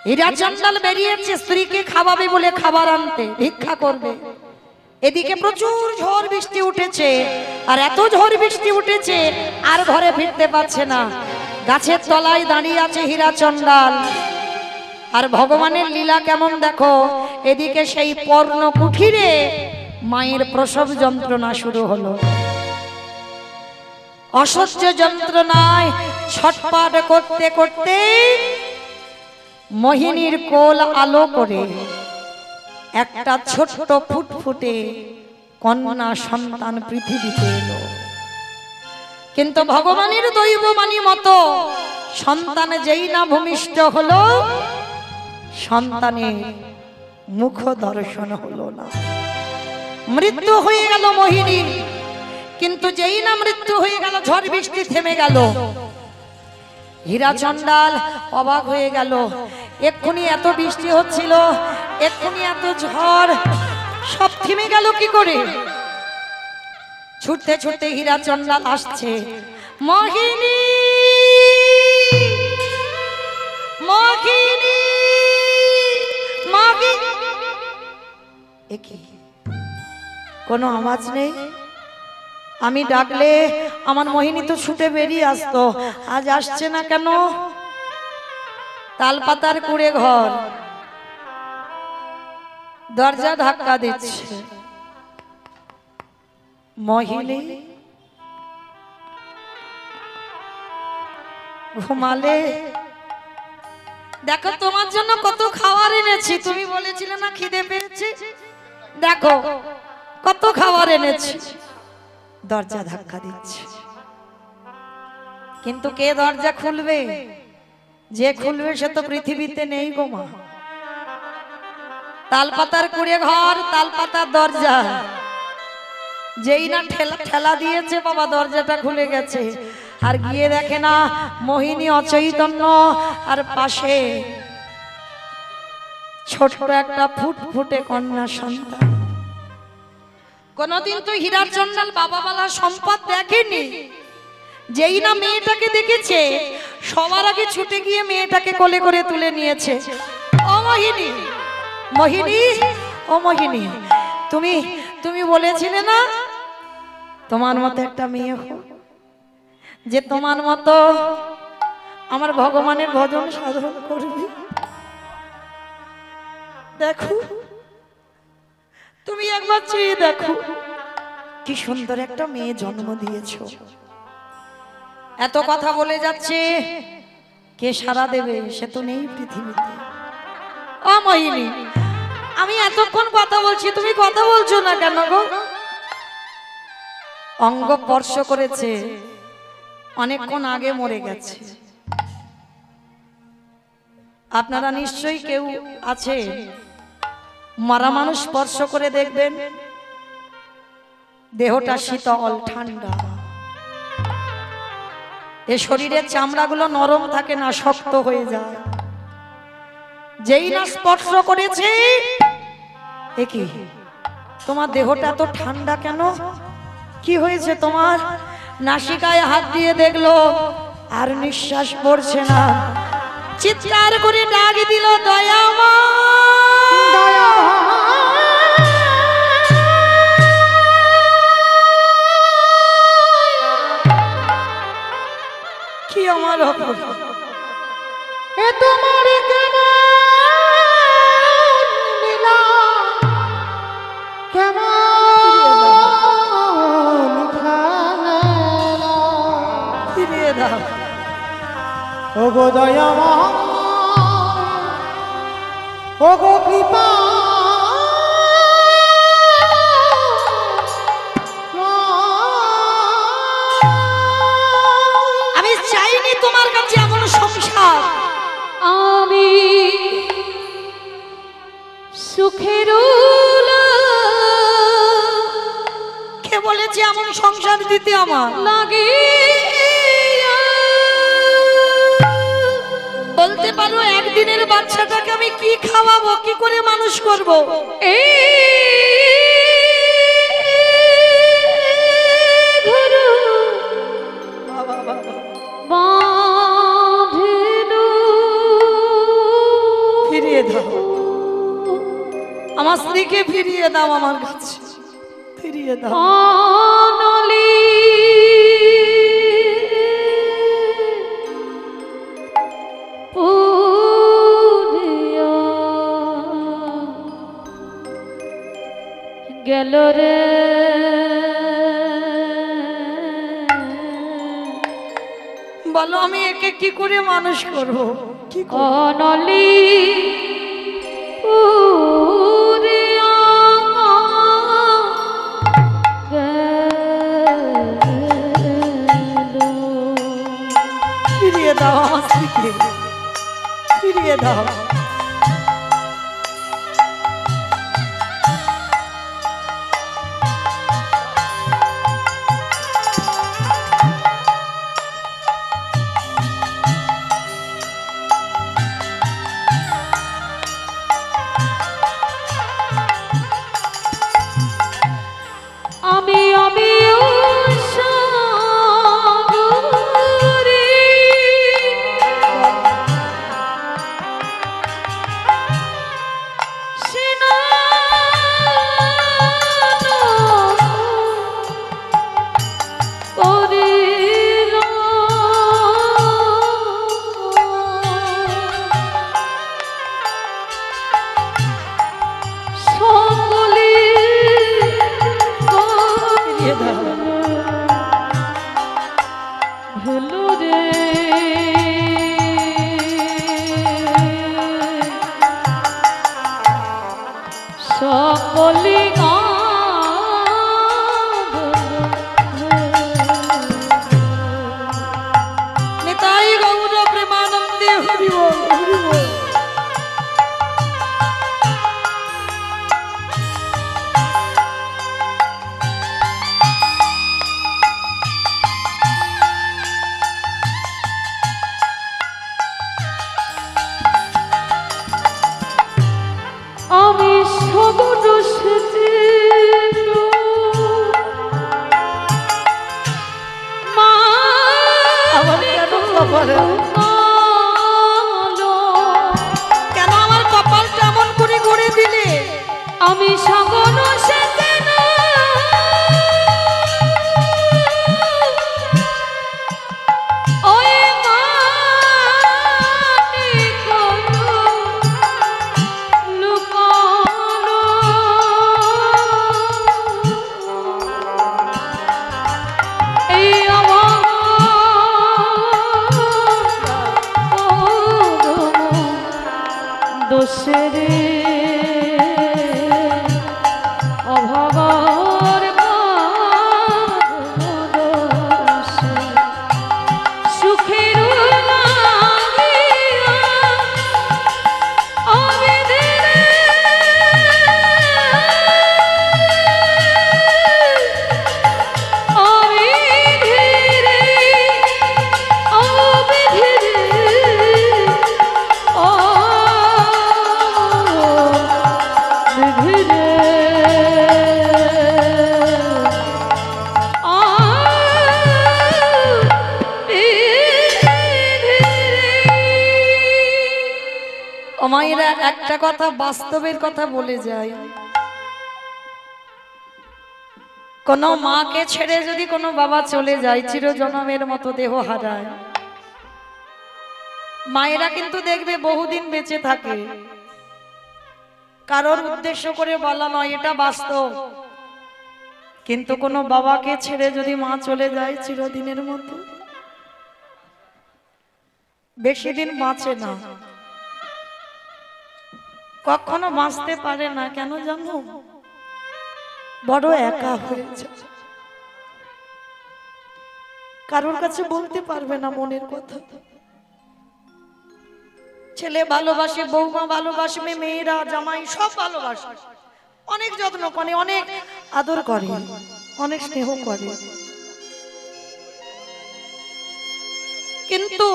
হীরা চন্ডাল বেরিয়েছে স্ত্রীকে খাওয়াবে বলে খাবার আনতে, ভিক্ষা করবে। এদিকে প্রচুর ঝড় বৃষ্টি উঠেছে, আর এত ঝড় বৃষ্টি উঠেছে আর ঘরে ফিরতে পারছে না। গাছের তলায় দাঁড়িয়ে আছে হীরা চন্ডাল। আর ভগবানের লীলা কেমন দেখো, এদিকে সেই পর্ণ কুঠিরে মায়ের প্রসব যন্ত্রণা শুরু হলো। অসহ্য যন্ত্রণায় ছটফট করতে করতে মোহিনীর কোল আলো করে একটা ছোট্ট ফুটফুটে কন্যা সন্তান পৃথিবীতে এলো। কিন্তু ভগবানের দৈববাণী মতো সন্তান যেই না ভূমিষ্ঠ হলো, সন্তানের মুখ দর্শন হলো না। মৃত্যু হয়ে গেল মোহিনীর, কিন্তু যেই না মৃত্যু হয়ে গেল, ঝড় বৃষ্টি থেমে গেল। হীরা চন্ডাল অবাক হয়ে গেল, এক্ষুনি এত বৃষ্টি হচ্ছিল, এক্ষুনি এত ঝড়, সব থেমে গেল কি করে? ছুটতে ছুটতে হীরা চন্ডাল আসছে, মোহিনী, মোহিনী, মোহিনী। একি কোনো আওয়াজ নেই? আমি ডাকলে আমার মোহিনী তো ছুটে বেরিয়ে আসতো, আজ আসছে না কেন? তালপাতার কুড়ে ঘর, দরজা ধাক্কা দিচ্ছে। মোহিনী ঘুমালে? দেখো তোমার জন্য কত খাবার এনেছি, তুমি বলেছিলে না খিদে পেয়েছে, দেখো কত খাবার এনেছি। দরজা ধাক্কা দিচ্ছে, কিন্তু কে দরজা খুলবে? যে খুলবে সে তো পৃথিবীতে নেই গো মা। তালপাতার কুড়ে ঘর, তালপাতার দরজা, যেই না ঠেলা দিয়েছে বাবা, দরজাটা খুলে গেছে। আর গিয়ে দেখে না মোহিনী অচৈতন্য, আর পাশে ছোট একটা ফুটফুটে কন্যা সন্তান। কোনদিন তো হীরা চন্ডাল বাবাওয়ালা সম্পদ দেখেনি। যেই না মেয়েটাকে দেখেছে, সবার আগে ছুটে গিয়ে মেয়েটাকে কোলে করে তুলে নিয়েছে। ও মোহিনী, মোহিনী, ও মোহিনী, তুমি তুমি বলেছিলে না তোমার মতো একটা মেয়ে হোক, যে তোমার মতো আমার ভগবানের ভজন সাধন করবে। দেখো তুমি একবার চেয়ে দেখো, কি সুন্দর একটা মেয়ে জন্ম দিয়েছো। এত কথা বলে যাচ্ছে, কে সারা দেবে? সে তো নেই পৃথিবীতে। ও মোহিনী, আমি এতক্ষণ কথা বলছি, তুমি কথা বলছো না কেন গো? অঙ্গ স্পর্শ করেছে, অনেকক্ষণ আগে মরে গেছে। আপনারা নিশ্চয়ই কেউ আছে মরা মানুষ স্পর্শ করে দেখবেন, দেহটা শীতল ঠান্ডা, এ শরীরের চামড়াগুলো নরম থাকে না, শক্ত হয়ে যায়। যেই না স্পর্শ করেছে, এ কি তোমার দেহটা তো ঠান্ডা কেন, কি হয়েছে তোমার? নাসিকায় হাত দিয়ে দেখলো আর নিঃশ্বাস পড়ছে না, চিৎকার করে ডাক দিল দয়াময়। কি আমার অপরাধ? এ তোমার কেমন লীলা, কেমন খেলা, ফিরিয়ে দাও। ও গো দয়াময়, ও গো কৃপা, আমি চাইনি তোমার কাছে এমন সংসার, আমি সুখের কে বলেছে এমন সংসার দিতে আমার? লাগে বলতে পারো একদিনের বাচ্চাটাকে আমি কি খাওয়াবো, কি করে মানুষ করব? ফিরিয়ে দাও আমার স্ত্রীকে, ফিরিয়ে দাও আমার কাছে, ফিরিয়ে দাও। গেল রে বলো আমি একে কি করে মানুষ করব? কি করব? অনলি ফিরিয়ে দাও আমার স্ত্রীকে, ফিরিয়ে দাও। সকলি নিতাই গৌর প্রেমানন্দে হরি বল, হরি বল। আমি সবুজ সেজে আমার কেন কপালে, কেন আমার কপালটা এমন করে গড়ে দিলে? আমি সগন সেজে দোষের অভাব ও মায়েরা একটা কথা বাস্তবের কথা বলে যায়, কোন মাকে ছেড়ে যদি কোনো বাবা চলে যায়, চিরজনমের মতো দেহ হারায়, মায়েরা কিন্তু দেখবে বহুদিন বেঁচে থাকে। কারোর উদ্দেশ্য করে বলা নয়, এটা বাস্তব। কিন্তু কোনো বাবাকে ছেড়ে যদি মা চলে যায় চিরদিনের মতো, বেশি দিন বাঁচে না, কখনো বাঁচতে পারে না। কেন জানো? বড় একা হয়েছে, কারোর কাছে বলতে পারবে না মনের কথা। ছেলে ভালোবাসে, বৌমা ভালোবাসবে, মেয়েরা জামাই সব ভালোবাসে, অনেক যত্ন করে, অনেক আদর করে, অনেক স্নেহ করে। কিন্তু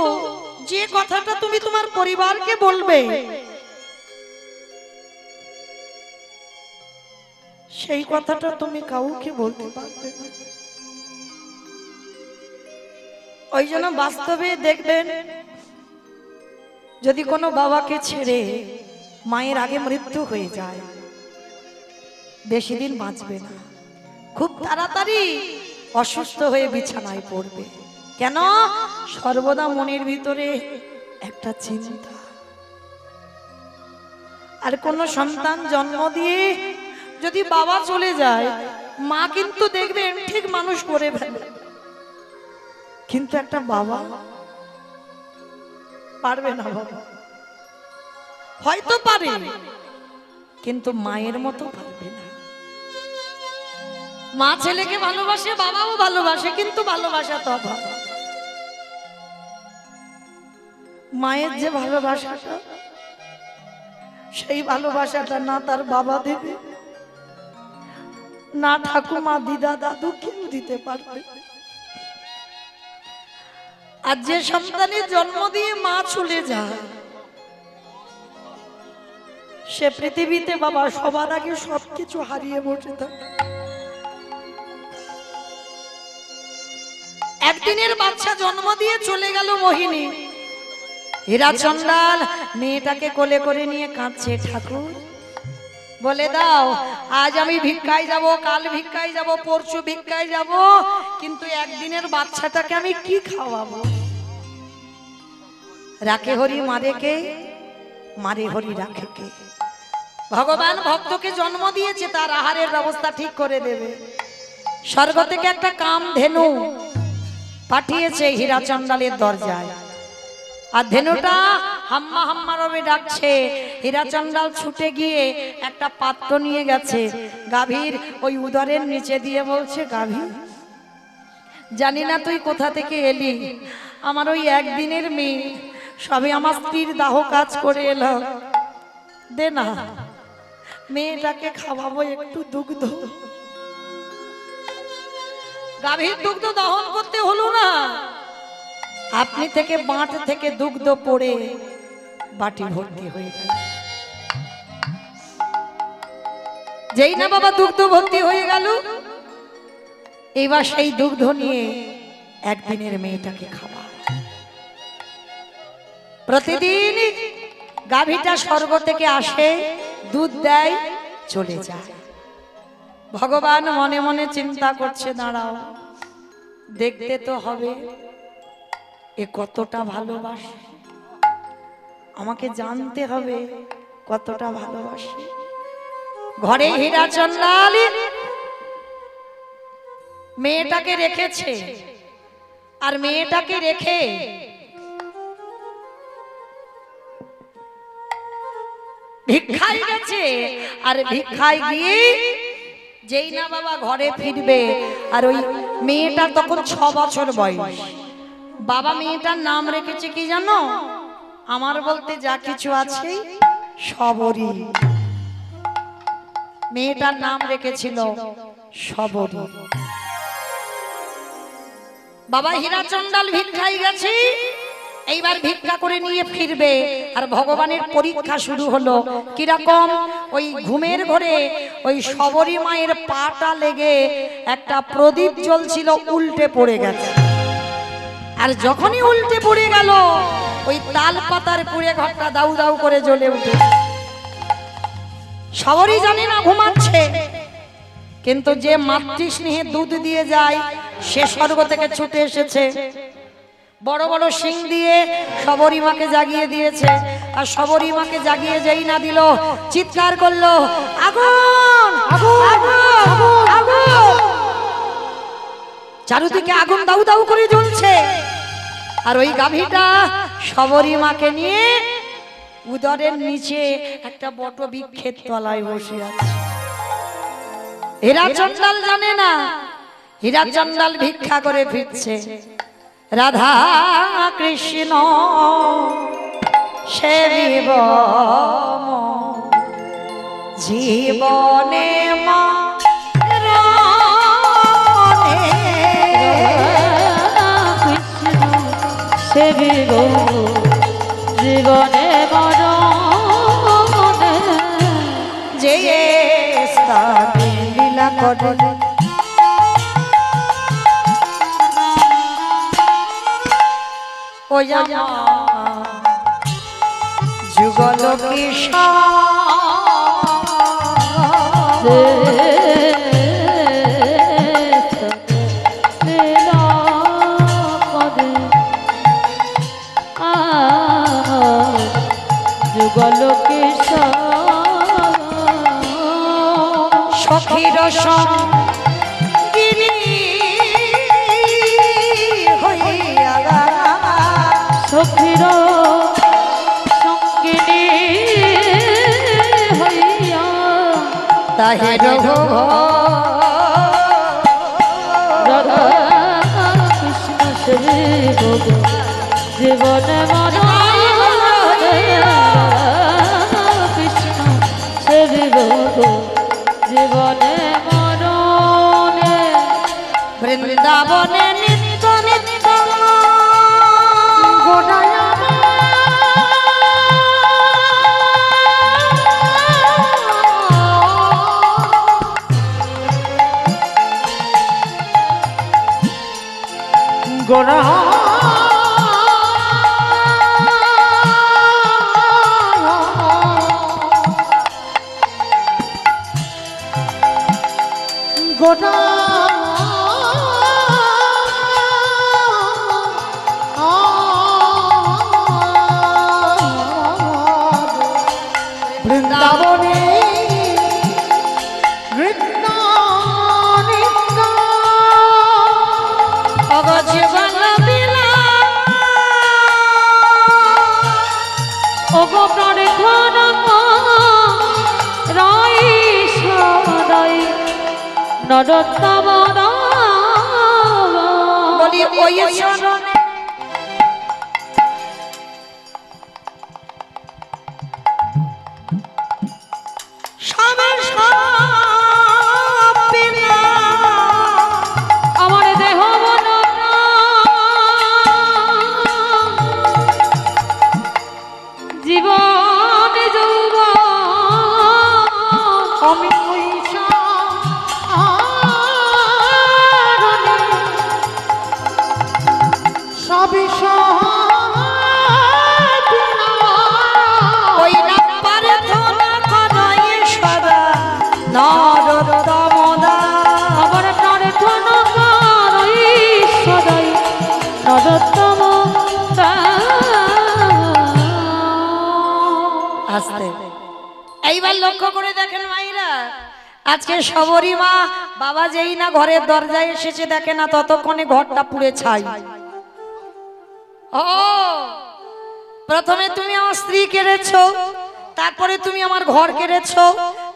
যে কথাটা তুমি তোমার পরিবারকে বলবে, সেই কথাটা তুমি কাউকে বলতে পারবে না। ওই জন্য বাস্তবে দেখবেন, যদি কোনো বাবাকে ছেড়ে মায়ের আগে মৃত্যু হয়ে যায়, বেশি দিন বাঁচবে না, খুব তাড়াতাড়ি অসুস্থ হয়ে বিছানায় পড়বে। কেন? সর্বদা মনের ভিতরে একটা চিন্তা। আর কোন সন্তান জন্ম দিয়ে যদি বাবা চলে যায়, মা কিন্তু দেখবেন ঠিক মানুষ করে ফেলে, কিন্তু একটা বাবা পারবে না। বাবা হয়তো পারে, কিন্তু মায়ের মতো পারবে না। মা ছেলেকে ভালোবাসে, বাবাও ভালোবাসে, কিন্তু ভালোবাসা তো অভাব। মায়ের যে ভালোবাসাটা, সেই ভালোবাসাটা না তার বাবা দেবে, না ঠাকুমা, দিদা, দাদু কেউ দিতে পারবে। আর যে সন্তানের জন্ম দিয়ে মা চলে যায়, সে পৃথিবীতে বাবা সবার আগে সবকিছু হারিয়ে বসে থাকে। একদিনের বাচ্চা জন্ম দিয়ে চলে গেল মোহিনী, হীরা চন্ডাল মেয়েটাকে কোলে করে নিয়ে কাঁদছে। ঠাকুর বলে দাও, আজ আমি ভিক্ষায় যাব, কাল ভিক্ষায় যাব, পরশু ভিক্ষায় যাব, কিন্তু একদিনের বাচ্চাটাকে আমি কি খাওয়াবো? রাখে হরি মারে কে, মারে হরি রাখে কে? ভগবান ভক্তকে জন্ম দিয়েছে, তার আহারের ব্যবস্থা ঠিক করে দেবে। স্বর্গ থেকে একটা কাম ধেনু পাঠিয়েছে হীরা চন্ডালের দরজায়, আর ধেনুটা হাম্মা হাম্মা রবে ডাকছে। হীরা চন্ডাল ছুটে গিয়ে একটা পাত্র নিয়ে গেছে, গাভীর ওই উদরের নিচে দিয়ে বলছে, গাভী জানি না তুই কোথা থেকে এলি, আমার ওই একদিনের মেয়ে, সবে আমার স্ত্রীর দাহ কাজ করে এলো, দে না মেয়েটাকে খাওয়াবো একটু দুগ্ধ। গাভীর দুগ্ধ দহন করতে হলো না, আপনি থেকে বাঁট থেকে দুগ্ধ পড়ে বাটি ভর্তি হয়ে গেল। যেই না বাবা দুগ্ধ ভর্তি হয়ে গেল, এবার সেই দুগ্ধ নিয়ে একদিনের মেয়েটাকে খাওয়া। প্রতিদিন গাভীটা স্বর্গ থেকে আসে, দুধ দেয়, চলে যায়। ভগবান মনে মনে চিন্তা করছে, দাঁড়াও দেখতে তো হবে এ কতটা ভালোবাসে, আমাকে জানতে হবে কতটা ভালোবাসে। ঘরে হীরা চন্ডাল মেয়েটাকে রেখেছে, আর মেয়েটাকে রেখে ভিক্ষায় গেছে। আর ভিক্ষায় গিয়ে যেই না বাবা ঘরে ফিরবে, আর ওই মেয়েটা তখন 6 বছর বয়স। বাবা মেয়েটার নাম রেখেছে কি জানো? আমার বলতে যা কিছু আছে সবরী। মেয়েটার নাম রেখেছিল সবরী। বাবা হীরা চন্ডাল ভিক্ষায় গেছে, এইবার ভিক্ষা করে নিয়ে ফিরবে। আর ভগবানের পরীক্ষা শুরু হলো। কিরকম? ওই ঘুমের ঘরে ওই শবরী মায়ের পাটা লেগে একটা প্রদীপ জ্বলছিল, উল্টে পড়ে গেছে। আর যখনই উল্টে পড়ে গেল, ওই তাল পাতার কুড়ে ঘরটা দাউ দাউ করে জ্বলে উঠে। শবরী জানে না ঘুমাচ্ছে, কিন্তু যে মাতৃ স্নেহে দুধ দিয়ে যায় সে স্বর্গ থেকে ছুটে এসেছে, বড় বড় শিং দিয়ে শবরী মাকে জাগিয়ে দিয়েছে। আর শবরী মাকে জাগিয়ে যেই না দিল, চিৎকার করলো, আগুন আগুন আগুন। চারিদিকে আগুন দাউ দাউ করে জ্বলছে। আর ওই গাভীটা শবরী মাকে নিয়ে উদরের নিচে একটা বট বৃক্ষের তলায় বসে আছে। হীরা চন্দাল জানে না, হীরা চন্দাল ভিক্ষা করে ফিরছে। রাধা কৃষ্ণ সেবিব জীবনে মা সেবিব জীবনে মরণে, যে স্থানে লীলা করে ও যুগল যুগল কিশোর সখীর সঙ্গিনী হইয়া, সখীর সঙ্গিনী হইয়া তাহে রঘু রাধা কৃষ্ণ সেবিব জীবনে মরণে, কৃষ্ণ সেবিব জীবনে মরণে। বৃন্দাবনে নিত্য নিত্য গোড়া গোটা বৃন্দাবনে কৃষ্ণ নিত্য অগজীবন বিলা ওগো প্রার্থনা রাই সদাই নরোত্তম বলি ওই শরণে আমার দেহ মন জীবন যৌবন আমি সবই ওই না পারে ধনা করাই সদা নরোত্তম আমার প্রার্থনা করি সদাই নরোত্তম আস্তে। এইবার লক্ষ্য করে দেখেন মাইরা, আজকে শবরী মা বাবা যেই না ঘরের দরজায় এসেছে, দেখে না ততক্ষণে ঘরটা পুড়ে ছাই। ও প্রথমে তুমি আমার স্ত্রী কেড়েছো, তারপরে তুমি আমার ঘর কেড়েছো,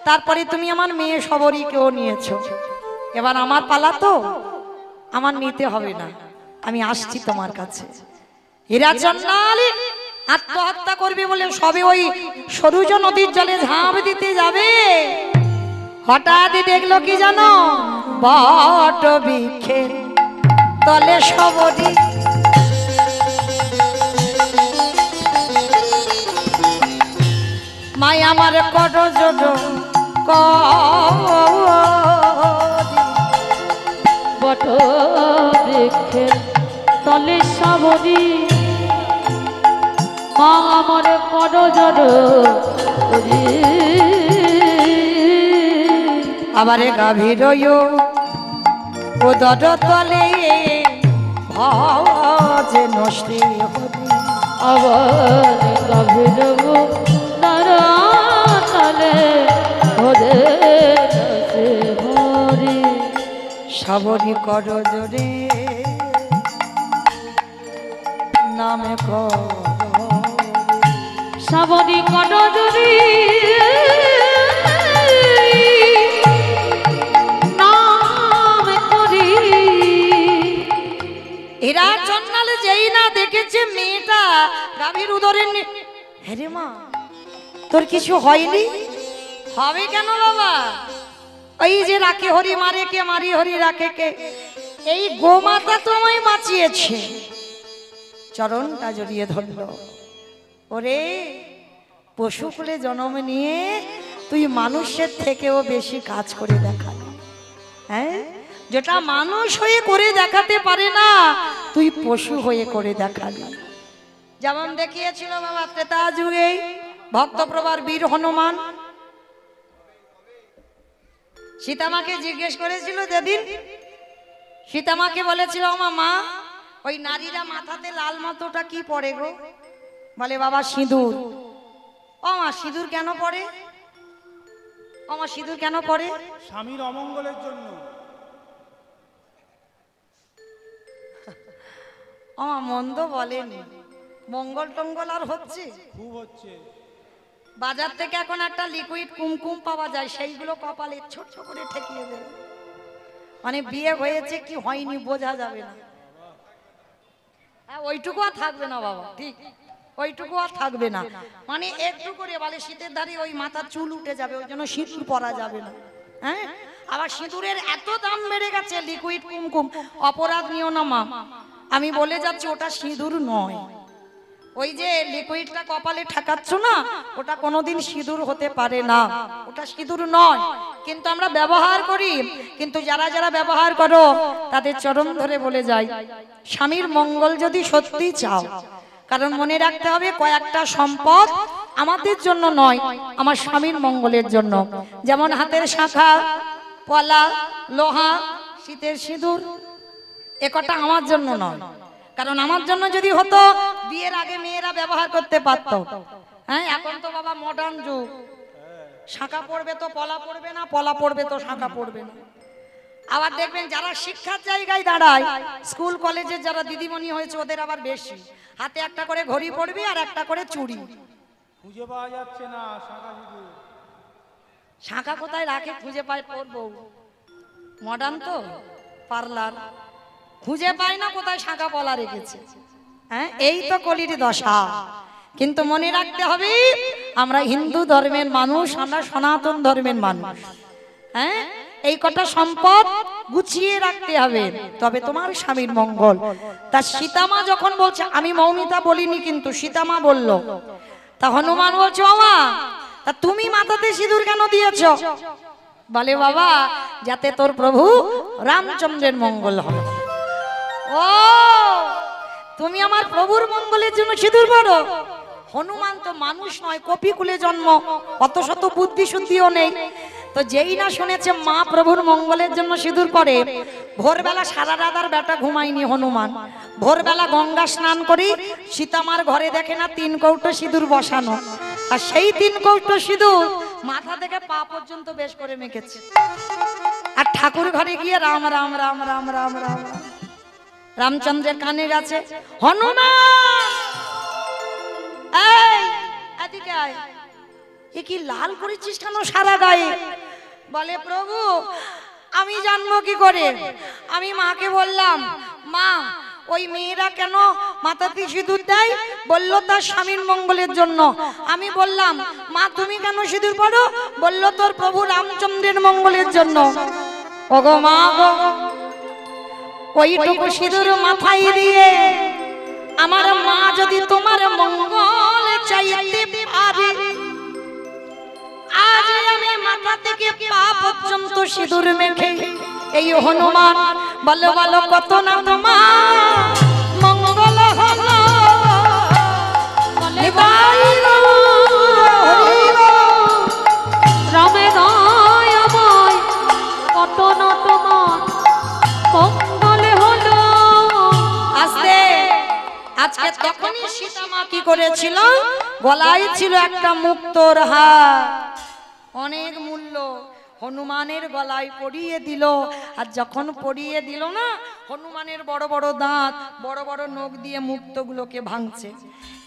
তারপরে তুমি আমার মেয়ে শবরীকেও নিয়েছো। এবার আমার পালা তো, আমার নিতে হবে না, আমি আসছি তোমার কাছে। হীরা চন্দাল আত্মহত্যা করবে বলে সবে ওই সরুজ নদীর জলে ঝাঁপ দিতে যাবে, হঠাৎ দেখলো কি জানো, বট বৃক্ষের তলে শবরী মাই আমার কত জোট বট বৃক্ষের তলে শ্রাবণী মা আমার কর জড় করি আবারে গাভীর উদর তলে ভজে নষ্টি হরি আবার গভীর নারাতলে হরে রসে হরি সাবরি কর জোরে নামে কর শ্রাবণী কনজরি নাম করি এরা জন্মালে যেই না দেখেছে মেয়েটা গাভীর উদরে হ্যাঁ মা তোর কিছু হয়নি হবে কেন বাবা ওই যে রাখে হরি মারে কে মারি হরি রাখে কে এই গোমাতা তোমায় বাঁচিয়েছে চরণটা জড়িয়ে ধরল ওরে পশুকুলে জন্ম নিয়ে তুই মানুষের থেকেও বেশি কাজ করে দেখালি হ্যাঁ যেটা মানুষ হয়ে করে দেখাতে পারে না তুই পশু হয়ে করে দেখালি যেমন দেখিয়েছিল বাবা ত্রেতা যুগে ভক্তপ্রভার বীর হনুমান সীতামাকে জিজ্ঞেস করেছিল যেদিন সীতামাকে বলেছিল মা ওই নারীরা মাথাতে লাল মতোটা কি পরে গো বলে বাবা সিঁদুর ও মা সিঁদুর কেন পরে ও মা সিঁদুর কেন পরে স্বামীর অমঙ্গলের জন্য ও মা মন্দ বলেনি মঙ্গল টঙ্গল আর হচ্ছে খুব হচ্ছে বাজার থেকে এখন একটা লিকুইড কুমকুম পাওয়া যায় সেইগুলো কপালে ছোট করে ঠেকিয়ে দেবে মানে বিয়ে হয়েছে কি হয়নি বোঝা যাবে না ওইটুকু আর থাকবে না বাবা ঠিক ওইটুকু আর থাকবে না মানে একটু করে বলে শীতের ধারে ওই মাথার চুল উঠে যাবে ওই জন্য সিঁদুর পরা যাবে না হ্যাঁ আবার সিঁদুরের এত দাম বেড়ে গেছে লিকুইড কুমকুম অপরাধ নিও না মা আমি বলে যাচ্ছি ওটা সিঁদুর নয় ওই যে লিকুইডটা কপালে ঠেকাচ্ছ না ওটা কোনোদিন সিঁদুর হতে পারে না ওটা সিঁদুর নয় কিন্তু আমরা ব্যবহার করি কিন্তু যারা যারা ব্যবহার করো তাদের চরণ ধরে বলে যায় স্বামীর মঙ্গল যদি সত্যি চাও কারণ মনে রাখতে হবে কয়েকটা সম্পদ আমাদের জন্য নয় আমার স্বামীর মঙ্গলের জন্য যেমন হাতের শাখা পলা লোহা শীতের সিঁদুর একটা আমার জন্য নয় কারণ আমার জন্য যদি হতো বিয়ের আগে মেয়েরা ব্যবহার করতে পারতো হ্যাঁ এখন তো বাবা মডার্ন যুগ শাখা পড়বে তো পলা পড়বে না পলা পড়বে তো শাখা পড়বে না আবার দেখবেন যারা শিক্ষার জায়গায় দাঁড়ায় স্কুল কলেজের যারা দিদিমণি হয়েছে ওদের আবার বেশি হাতে একটা করে ঘড়ি পড়বে আর একটা করে চুড়ি খুঁজে পাওয়া যাচ্ছে না শাঁখা সিঁদুর শাঁখা কোথায় রাখে খুঁজে পায় পড়বো মডার্ন তো পার্লার খুঁজে পায় না কোথায় শাঁখা পলা রেখেছে হ্যাঁ এই তো কলির দশা কিন্তু মনে রাখতে হবে আমরা হিন্দু ধর্মের মানুষ আমরা সনাতন ধর্মের মানুষ হ্যাঁ এই কটা সম্পদ গুছিয়ে রাখতে হবে তবে তোমার স্বামীর মঙ্গল তা সীতামা যখন বলছে আমি মৌমিতা বলিনি কিন্তু সীতামা বলল তা হনুমান বলছে বাবা তা তুমি মাথাতে সিঁদুর কেন দিয়েছো বলে বাবা যাতে তোর প্রভু রামচন্দ্রের মঙ্গল হয় ও তুমি আমার প্রভুর মঙ্গলের জন্য সিঁদুর পরো হনুমান তো মানুষ নয় কপিকুলে জন্ম অত শত বুদ্ধি শুদ্ধিও নেই তো যেই না শুনেছে মা প্রভুর মঙ্গলের জন্য সিঁদুর পরে ভোরবেলা সারা রাত আর বেটা ঘুমায়নি হনুমান ভোরবেলা গঙ্গা স্নান করি সীতামার ঘরে দেখে না 3 কৌটো সিঁদুর বসানো আর সেই 3 কৌটো সিঁদুর মাথা থেকে পা পর্যন্ত বেশ করে মেখেছে আর ঠাকুর ঘরে গিয়ে রাম রাম রাম রাম রাম রাম রামচন্দ্রের কানে গেছে হনুমান এই এদিকে আয় এ কি লাল করেছিস কেন সারা গায়ে বলে প্রভু আমি জানবো কি করে আমি মাকে বললাম মা ওই মেয়েরা কেন মাথাতে সিঁদুর দেয় বললো তার স্বামীর মঙ্গলের জন্য আমি বললাম মা তুমি কেন সিঁদুর পরো বললো তোর প্রভু রামচন্দ্রের মঙ্গলের জন্য ওগো মা গো ওইটুকু সিঁদুর মাথায় দিয়ে আমার মা যদি তোমার মঙ্গল চাইতে পারে আজ আমি মাথা থেকে পা পর্যন্ত সিঁদুর মেখে এই হনুমান বলো বলো কত না তোমার মঙ্গল হলো রামে দয়াময় কত না তোমার মঙ্গল হলো। আস্তে আজকে তখনই সীতা মা কি করেছিল, গলায় ছিল একটা মুক্তোর হার, অনেক মূল্য, হনুমানের গলায় পরিয়ে দিল। আর যখন পরিয়ে দিল না, হনুমানের বড় বড় দাঁত, বড় বড় নখ দিয়ে মুক্তগুলোকে ভাঙছে।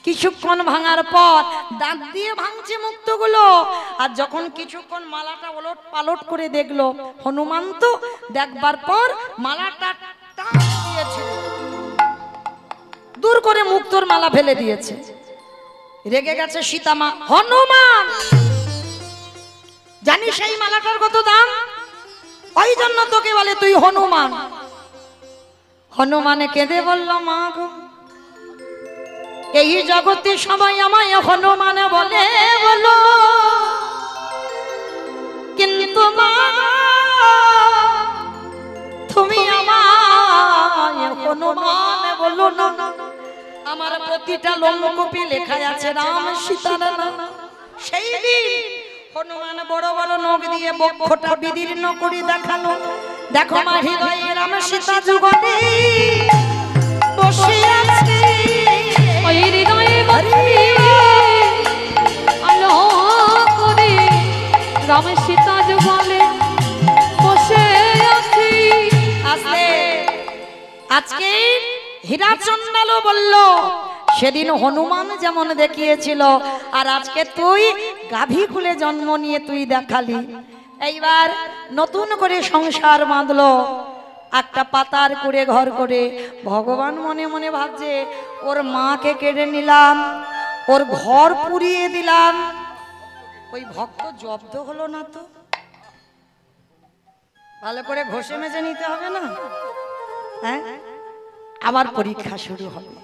কিছুক্ষণ ভাঙার পর দাঁত দিয়ে ভাঙছে মুক্তগুলো। আর যখন কিছুক্ষণ মালাটা ওলট পালট করে দেখলো, হনুমান তো দেখবার পর মালাটা টান দিয়েছে, দূর করে মুক্তোর মালা ফেলে দিয়েছে। রেগে গেছে সীতা মা, হনুমান জানিস সেই মালাটার কত দাম, ওই জন্য তোকে বলে তুই হনুমান। হনুমানে কেঁদে বলল, মা গো, এই জগতে সবাই আমায় হনুমান বলে বলো, কিন্তু মা তুমি আমায় হনুমান বলো না। আমার প্রতিটা লোমকূপে লেখা আছে রাম সীতার নাম। সেই দিন হনুমান বড় বড় নখ দিয়ে বক্ষটা বিদীর্ণ করে দেখালো, দেখো মা হৃদয়ে রাম সীতা যুগলে বসে আছে। ওই হৃদয়ে আলো করে রাম সীতা যুগলে বসে আছি। আজকে হীরাচন্দালও বলল, সেদিন হনুমান যেমন দেখিয়েছিল, আর আজকে তুই গাভী খুলে জন্ম নিয়ে তুই দেখালি। এইবার নতুন করে সংসার বাঁধলো, একটা পাতার করে ঘর করে। ভগবান মনে মনে ভাবছে, ওর মাকে কেড়ে নিলাম, ওর ঘর পুড়িয়ে দিলাম, ওই ভক্ত জব্দ হলো না তো, ভালো করে ঘষে মেজে নিতে হবে না? হ্যাঁ, আবার পরীক্ষা শুরু হবে।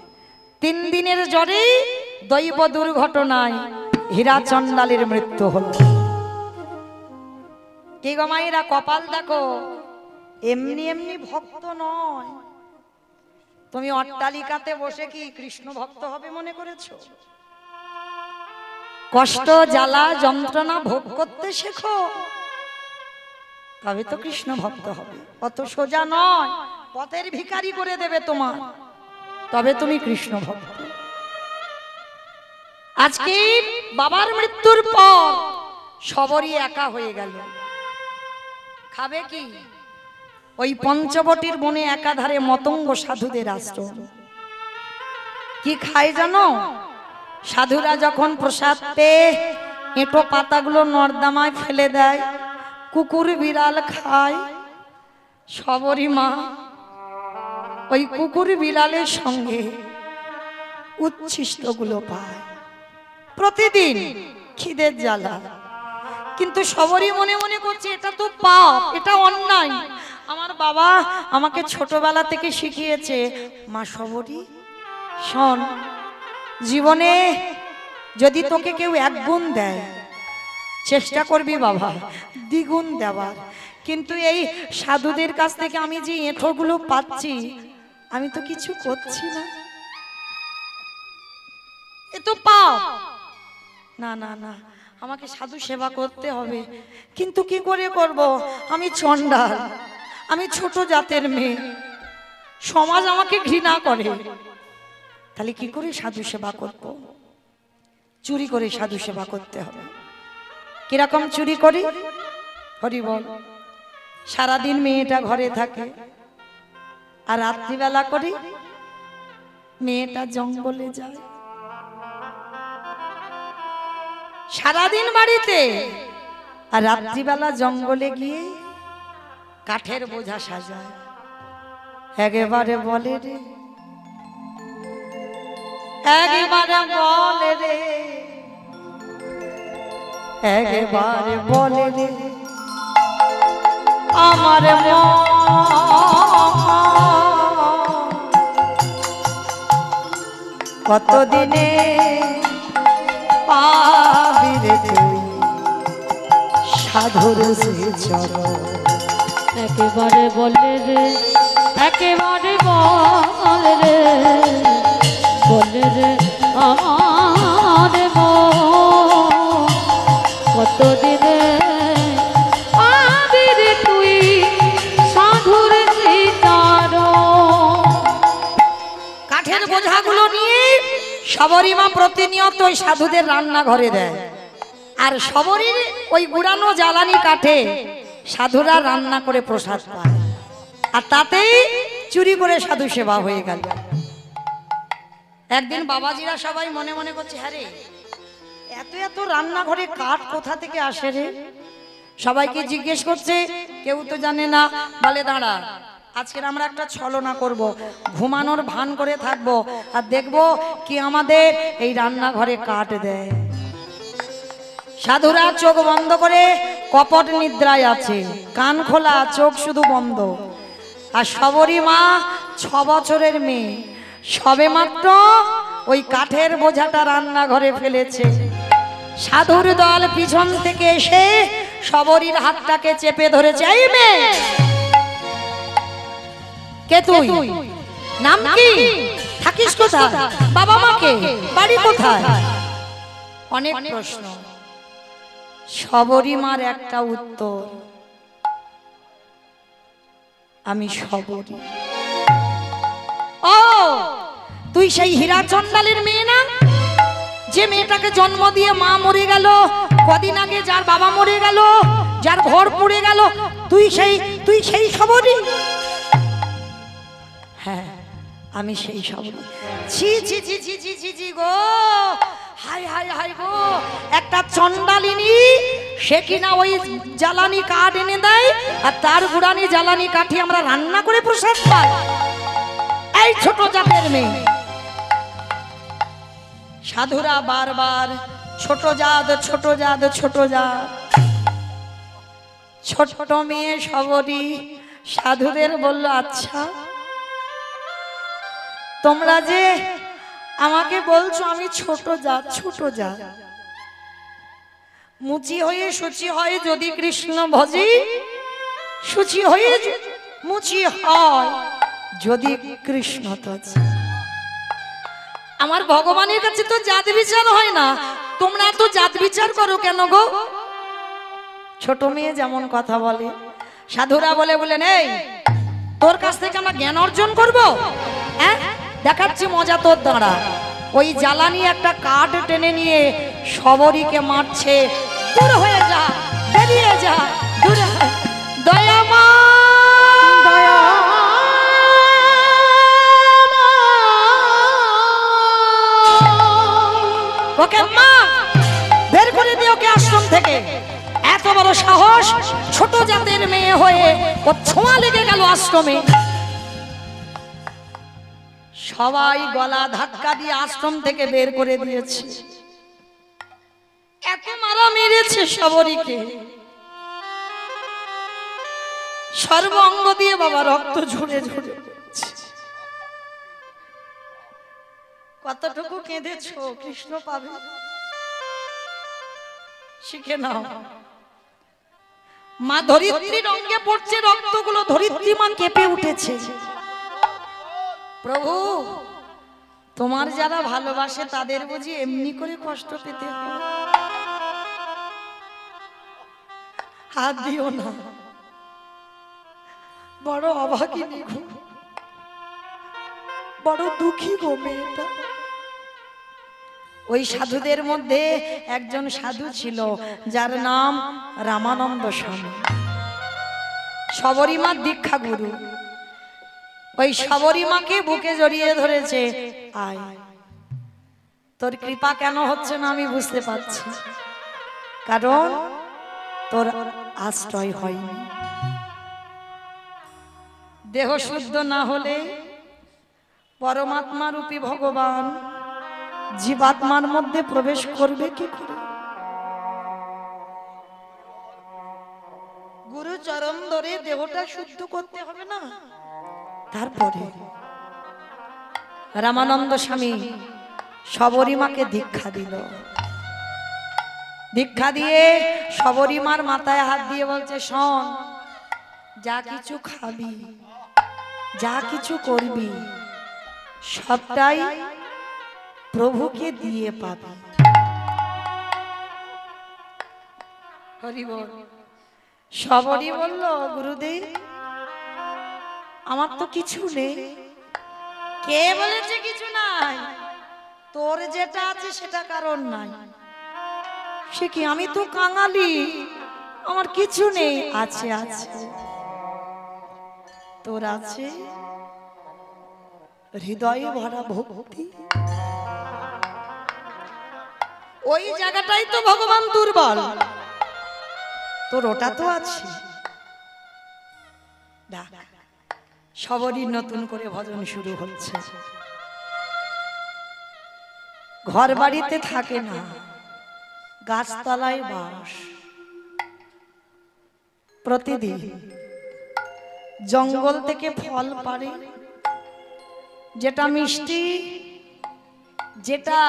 3 দিনের জ্বরেই দৈব দুর্ঘটনায় হীরাচন্দালের মৃত্যু হলো। কি গো মায়েরা, কপাল দেখো, এমনি এমনি ভক্ত নয়। তুমি অট্টালিকাতে বসে কি কৃষ্ণ ভক্ত হবে মনে করেছো? কষ্ট জ্বালা যন্ত্রণা ভোগ করতে শেখো, তবে তো কৃষ্ণ ভক্ত হবে। অত সোজা নয়, পথের ভিখারি করে দেবে তোমার, তবে তুমি কৃষ্ণ ভক্ত। আজকে বাবার মৃত্যুর পর সবরই একা হয়ে গেল, খাবে কি? ওই পঞ্চবটির বনে একাধারে মতঙ্গ সাধুদের আশ্রম। কি খায় জানো? সাধুরা যখন প্রসাদ পেয়ে এঁটো পাতাগুলো নর্দমায় ফেলে দেয়, কুকুর বিড়াল খায়। সবরী মা ওই কুকুর বিড়ালের সঙ্গে উচ্ছিষ্টগুলো পায় প্রতিদিন খিদের জ্বালা। কিন্তু সবরই মনে মনে করছে এটা তো পাপ, এটা অন্যায়। আমার বাবা আমাকে ছোটবেলা থেকে শিখিয়েছে, মা সবরী শোন, জীবনে যদি তোকে কেউ 1 গুণ দেয়, চেষ্টা করবি বাবা 2 গুণ দেওয়ার। কিন্তু এই সাধুদের কাছ থেকে আমি যে এঁঠোগুলো পাচ্ছি, আমি তো কিছু করছি না, এ তো পাপ। না না না, আমাকে সাধু সেবা করতে হবে। কিন্তু কি করে করব? আমি চণ্ডাল, আমি ছোট জাতের মেয়ে, সমাজ আমাকে ঘৃণা করে। তাহলে কি করে সাধু সেবা করব? চুরি করে সাধু সেবা করতে হবে। কিরকম চুরি করি? হরি বল। সারাদিন মেয়েটা ঘরে থাকে, আর রাত্রিবেলা করি মেয়েটা জঙ্গলে যায়। সারাদিন বাড়িতে, আর রাত্রিবেলা জঙ্গলে গিয়ে কাঠের বোঝা সাজায়। একেবারে বলে রে, একেবারে বলে রে, একেবারে বলে রে আমার কতদিনে পাবি রে তুই সাধুর সে চরণ। একেবারে বলে রে, একেবারে বলে রে, বলে রে আমার মন, কতদিনে আবির তুই সাধুর চিতার। কাঠের বোঝাগুলো নিয়ে সবরীমা প্রতিনিয়ত ওই সাধুদের রান্নাঘরে দেয়, আর সবরীর ওই গুড়ানো জ্বালানি কাঠে সাধুরা রান্না করে প্রসাদ পায়, আর তাতেই চুরি করে সাধু সেবা হয়ে গেল। একদিন বাবাজিরা সবাই মনে মনে করছে, হ্যাঁ রে, এত এত রান্নাঘরে কাঠ কোথা থেকে আসে রে? সবাইকে জিজ্ঞেস করছে, কেউ তো জানে না। বলে দাঁড়া, আজকের আমরা একটা ছলনা করব, ঘুমানোর ভান করে থাকব, আর দেখব কি আমাদের এই রান্নাঘরে কাঠ দেয়। সাধুরা চোখ বন্ধ করে কপট নিদ্রায় আছে, কান খোলা, চোখ শুধু বন্ধ। আর সবরী মা 6 বছরের মেয়ে, সবে মাত্র ওই কাঠের বোঝাটা রান্নাঘরে ফেলেছে। সাধুর দল পিছন থেকে এসে সবরীর হাতটাকে চেপে ধরেছে। এই মেয়ে, কে তুই? নাম কি? থাকিস কোথায়? বাবা মাকে? বাড়ি কোথায়? অনেক প্রশ্ন। সবরী মার একটা উত্তর, আমি সবরী। ও, তুই সেই হীরা চন্ডালের মেয়ে না, যে মেয়েটাকে জন্ম দিয়ে মা মরে গেল, কদিন আগে যার বাবা মরে গেল, যার ঘর পুড়ে গেল, তুই সেই সবরী? হ্যাঁ, আমি সেই সবরী। ছি ছি ছি ছি ছি ছি ছি গো, হাই হাই হাই গো, একটা চন্ডালিনী, সে কিনা ওই জ্বালানি কাঠ এনে দেয়, আর তার গুড়ানি জ্বালানি কাঠি আমরা রান্না করে প্রসাদ পাই। এই ছোট জাতের মেয়ে। সাধুরা বারবার ছোট জাত, ছোট জাত, ছোট জাত। ছোট মেয়ে সবরী সাধুদের বলল, আচ্ছা তোমরা যে আমাকে বলছো আমি ছোট জাত, ছোট জাত, মুচি হয়ে শুচি হয় যদি কৃষ্ণ ভজি, শুচি হয়ে মুচি হয় যদি কৃষ্ণ তজি। আমার ভগবানের কাছে তো জাত বিচার হয় না, তোমরা তো জাত বিচার করো কেন গো? ছোট মেয়ে যেমন কথা বলে, সাধুরা বলে নেই, তোর কাছ থেকে আমরা জ্ঞান অর্জন করব? হ্যাঁ, দেখাচ্ছি মজা, তোর দাঁড়া। ওই জ্বালানি একটা কাঠ টেনে নিয়ে সবরীকে মারছে। দূর হয়ে যা, বেরিয়ে যা, দূরে। দয়া মা, দয়া ওকে মা, বের করে দিও ওকে আশ্রম থেকে। এত বড় সাহস, ছোট জাতের মেয়ে হয়ে ও ছোঁয়া লেগে গেল আশ্রমে। সবাই গলা ধাক্কা দিয়ে আশ্রম থেকে বের করে দিয়েছে। এত মারা মেরেছে সবরীকে, সর্ব অঙ্গ দিয়ে বাবা রক্ত ঝরে ঝরে। কতটুকু কেঁদেছো কৃষ্ণ পাবে, শিখে নাও। মা ধরিত্রীর অঙ্গে পড়ছে রক্তগুলো, ধরিত্রী মা কেঁপে উঠেছে। প্রভু, তোমার যারা ভালোবাসে তাদের বুঝি এমনি করে কষ্ট পেতে হয়? হাত দিও না, বড় অভাগিনী গো, বড় দুঃখী গো মেয়েটা। ওই সাধুদের মধ্যে একজন সাধু ছিল যার নাম রামানন্দ স্বামী, সবরী মার দীক্ষা গুরু। ওই সবরী মাকে বুকে জড়িয়ে ধরেছে, আয়, তোর কৃপা কেন হচ্ছে না আমি বুঝতে পারছি, কারণ তোর আশ্রয় হয়নি। দেহ শুদ্ধ না হলে পরমাত্মা রূপী ভগবান জীবাত্মার মধ্যে প্রবেশ করবে কি করে? গুরু চরণ ধরে দেহটা শুদ্ধ করতে হবে না? তারপরে রামানন্দ স্বামী সবরী মাকে দীক্ষা দিল। দীক্ষা দিয়ে শবরীমার মাথায় হাত দিয়ে বলছে, শোন, যা কিছু খাবি, যা কিছু করবি, সবটাই প্রভুকে দিয়ে পাবি। হরি বল। শবরী বলল, গুরুদেব, আমার তো কিছু নেই। কে বলেছে কিছু নাই? তোর যেটা আছে সেটা কারণ নাই। সে কি, আমি তো কাঙালি, আমার কিছু নেই। আছে আছে, তোর আছে হৃদয়ে ভরা ভক্তি। ওই জায়গাটাই তো ভগবান দুর্বল, তোর ওটা তো আছে। সবরই নতুন করে ভজন শুরু হচ্ছে। ঘর বাড়িতে থাকে না, গাছতলায় বাস। প্রতিদিন জঙ্গল থেকে ফল পাড়ে, যেটা মিষ্টি, যেটা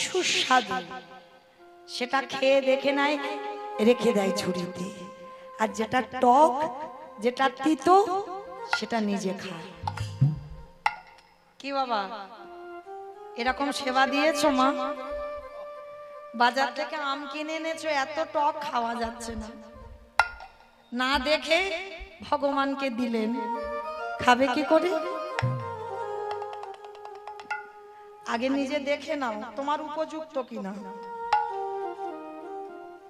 সুস্বাদু, সেটা খেয়ে দেখে নাই, রেখে দেয় ঝুড়িতে। আর যেটা টক, যেটা তিতো, সেটা নিজে খায়। কি বাবা, এরকম সেবা দিয়েছো মা? বাজার থেকে আম কিনে এনেছো, এত টক খাওয়া যাচ্ছে না, না দেখে ভগবানকে দিলেন, খাবে কি করে? আগে নিজে দেখে নাও তোমার উপযুক্ত কিনা।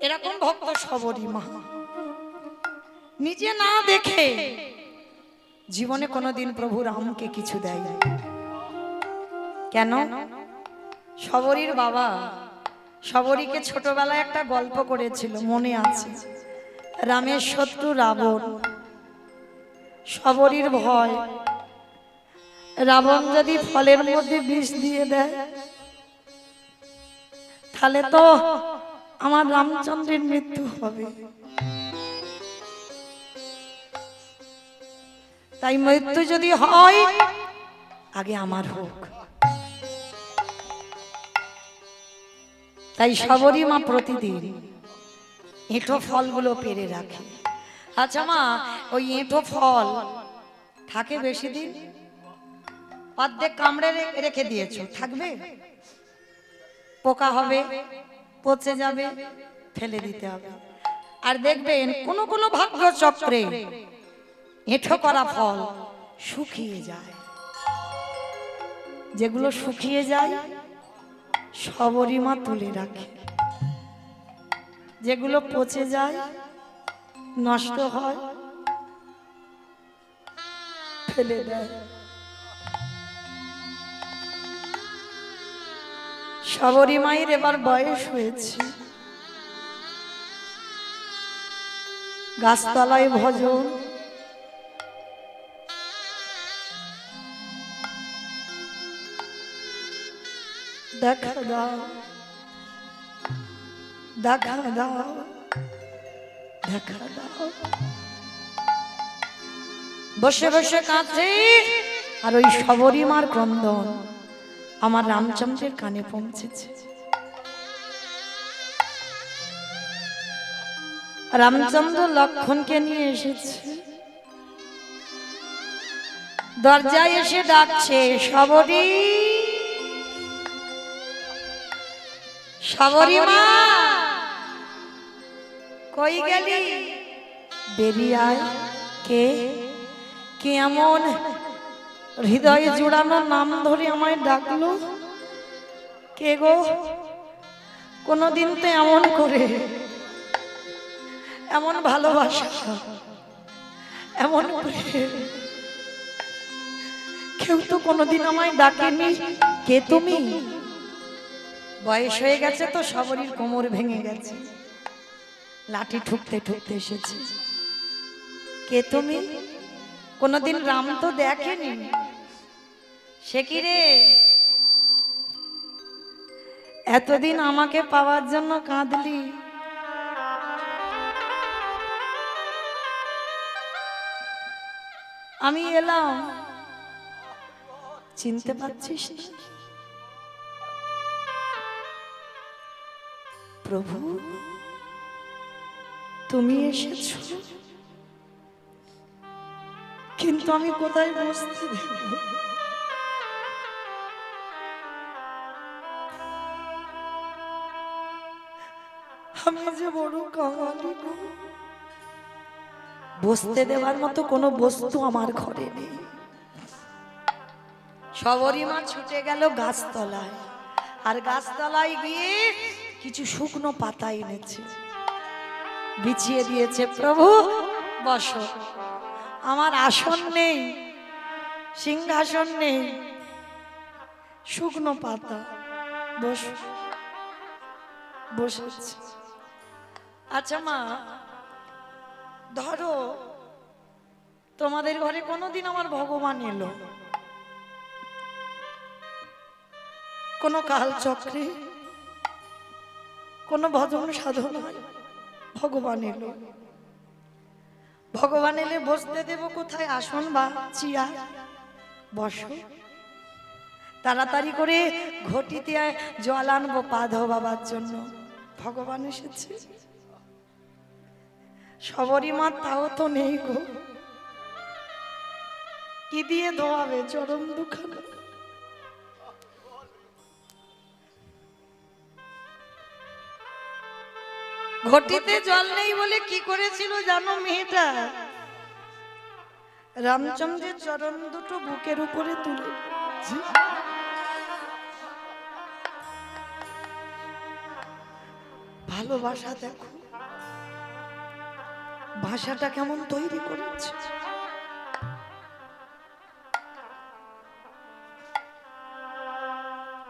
এরকম ভক্ত শবরী মা নিজে না দেখে জীবনে কোনোদিন প্রভু রামকে কিছু দেয়। কেন? শবরীর বাবা শবরীকে ছোটবেলায় একটা গল্প করেছিল, মনে আছে? রামের শত্রু রাবণ, শবরীর ভয়, রাবণ যদি ফলের মধ্যে বিষ দিয়ে দেয় তাহলে তো আমার রামচন্দ্রের মৃত্যু হবে। তাই মৃত্যু যদি হয় আগে আমার হোক। তাই শবরী মা প্রতিদিন এঁঠো ফলগুলো পেরে রাখে। আচ্ছা মা, ওই এঁঠো ফল থাকে বেশি দিন? অর্ধেক কামড়ে রেখে দিয়েছো, থাকবে? পোকা হবে, পচে যাবে, ফেলে দিতে হবে। আর দেখবেন কোন কোন ভাগ্য চক্রে এঁঠো করা ফল শুকিয়ে যায়। যেগুলো শুকিয়ে যায় শবরী মা তুলে রাখে, যেগুলো পচে যায়, নষ্ট হয়, ফেলে দেয়। শবরী মায়ের এবার বয়স হয়েছে, গাছতলায় ভজন, দেখা দাও, দেখা দাও, দেখা দাও। বসে বসে কাঁদছে, আর ওই শবরী মার ক্রন্দন আমার রামচন্দ্রের কানে পৌঁছেছে। রামচন্দ্র লক্ষণকে নিয়ে এসেছে, দরজায় এসে ডাকছে, শবরী, শবরী মা কই গেলি? বেরিয়ে আয়। কে কে এমন হৃদয়ে জুড়ানো নাম ধরে আমায় ডাকলো? কে গো? কোনদিন তো এমন করে, এমন ভালোবাসা, এমন করে কেউ তো কোনদিন আমায় ডাকেনি। কে তুমি? বয়স হয়ে গেছে তো, শবরীর কোমর ভেঙে গেছে, লাঠি ঠুকতে ঠুকতে এসেছে। কে তুমি? কোনদিন রাম তো দেখেনি। সে কি রে, এতদিন আমাকে পাওয়ার জন্য কাঁদলি, আমি এলাম, চিনতে পারছিস না? প্রভু তুমি এসেছো, কিন্তু আমি কোথায় বসতে দেব? আমি যে বড় কাঙালি গো, বসতে দেওয়ার মতো কোনো বস্তু আমার ঘরে নেই। সবরীমা ছুটে গেল গাছতলায়, আর গাছতলায় গিয়ে কিছু শুকনো পাতা এনেছে, বিছিয়ে দিয়েছে। প্রভু বসো, আমার আসন নেই, সিংহাসন নেই, শুকনো পাতা, বসো। বসেছে। আচ্ছা মা, ধরো তোমাদের ঘরে কোনোদিন আমার ভগবান এলো, কোন কাল চক্রে, কোন ভজন সাধনায় ভগবান এলো। ভগবান এলে বসতে দেব কোথায়? আসন বা চেয়ার? বসো। তাড়াতাড়ি করে ঘটিতে জল আনবো পা ধোয়া বাবার জন্য। ভগবান এসেছে। সবরীমা তাও তো নেই গো, কি দিয়ে ধোয়াবে চরণ দুখানা? ঘটিতে জল নেই বলে কি করেছিল জানো মেয়েটা? রামচন্দ্রের চরণ দুটো বুকের উপরে তুলে, ভালোবাসা দেখো ভাষাটা কেমন তৈরি করেছে।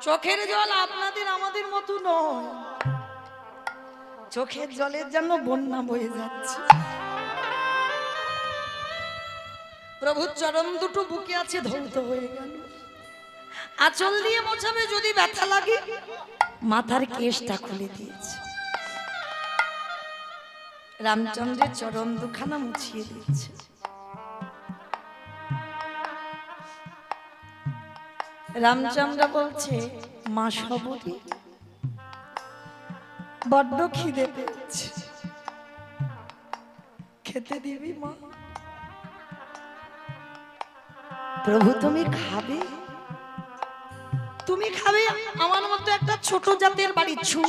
চোখের জল আপনাদের আমাদের মতো নয়, চোখের জলের জন্য বন্যা বয়ে যাচ্ছে। প্রভুর চরণ দুটো বুকে আছে, ধৌত হয়ে গেল। আঁচল দিয়ে মোছাবে যদি ব্যথা লাগে, মাথার কেশটা খুলে দিয়েছে। রামচন্দ্রের চরণ দুখানা মুছিয়ে দিয়েছে। রামচন্দ্র বলছে, মা সবরী, বড্ড খিদে পেয়েছে, খেতে দিবি মা? প্রভু তুমি খাবে? তুমি খাবে? আমার মতো একটা ছোট জাতের বাড়ির ছু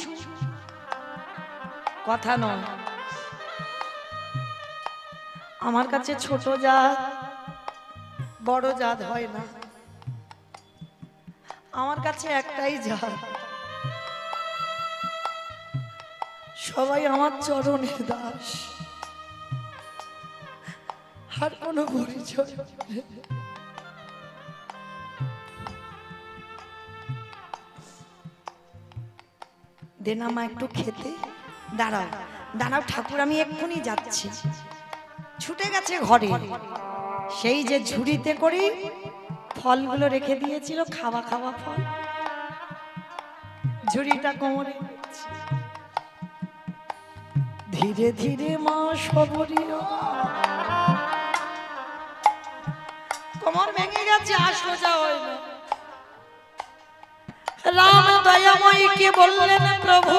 কথা নয়। আমার কাছে ছোট জাত বড় জাত হয় না, আমার কাছে একটাই জাত। সবাই আমার চরণের দাস, আর কোনো পরিচয়। দেনা মা একটু খেতে। দাঁড়াও দাঁড়াও ঠাকুর, আমি এক্ষুনি যাচ্ছি। ছুটে গেছে ঘরে, সেই যে ঝুড়িতে করে ফলগুলো রেখে দিয়েছিল, খাওয়া খাওয়া ফল, ঝুড়িটা কোমরে। ধীরে ধীরে মা সবরী কোমর ভেঙে গেছে, আর সোজা হয় না। রাম দয়াময়ীকে বললেন, প্রভু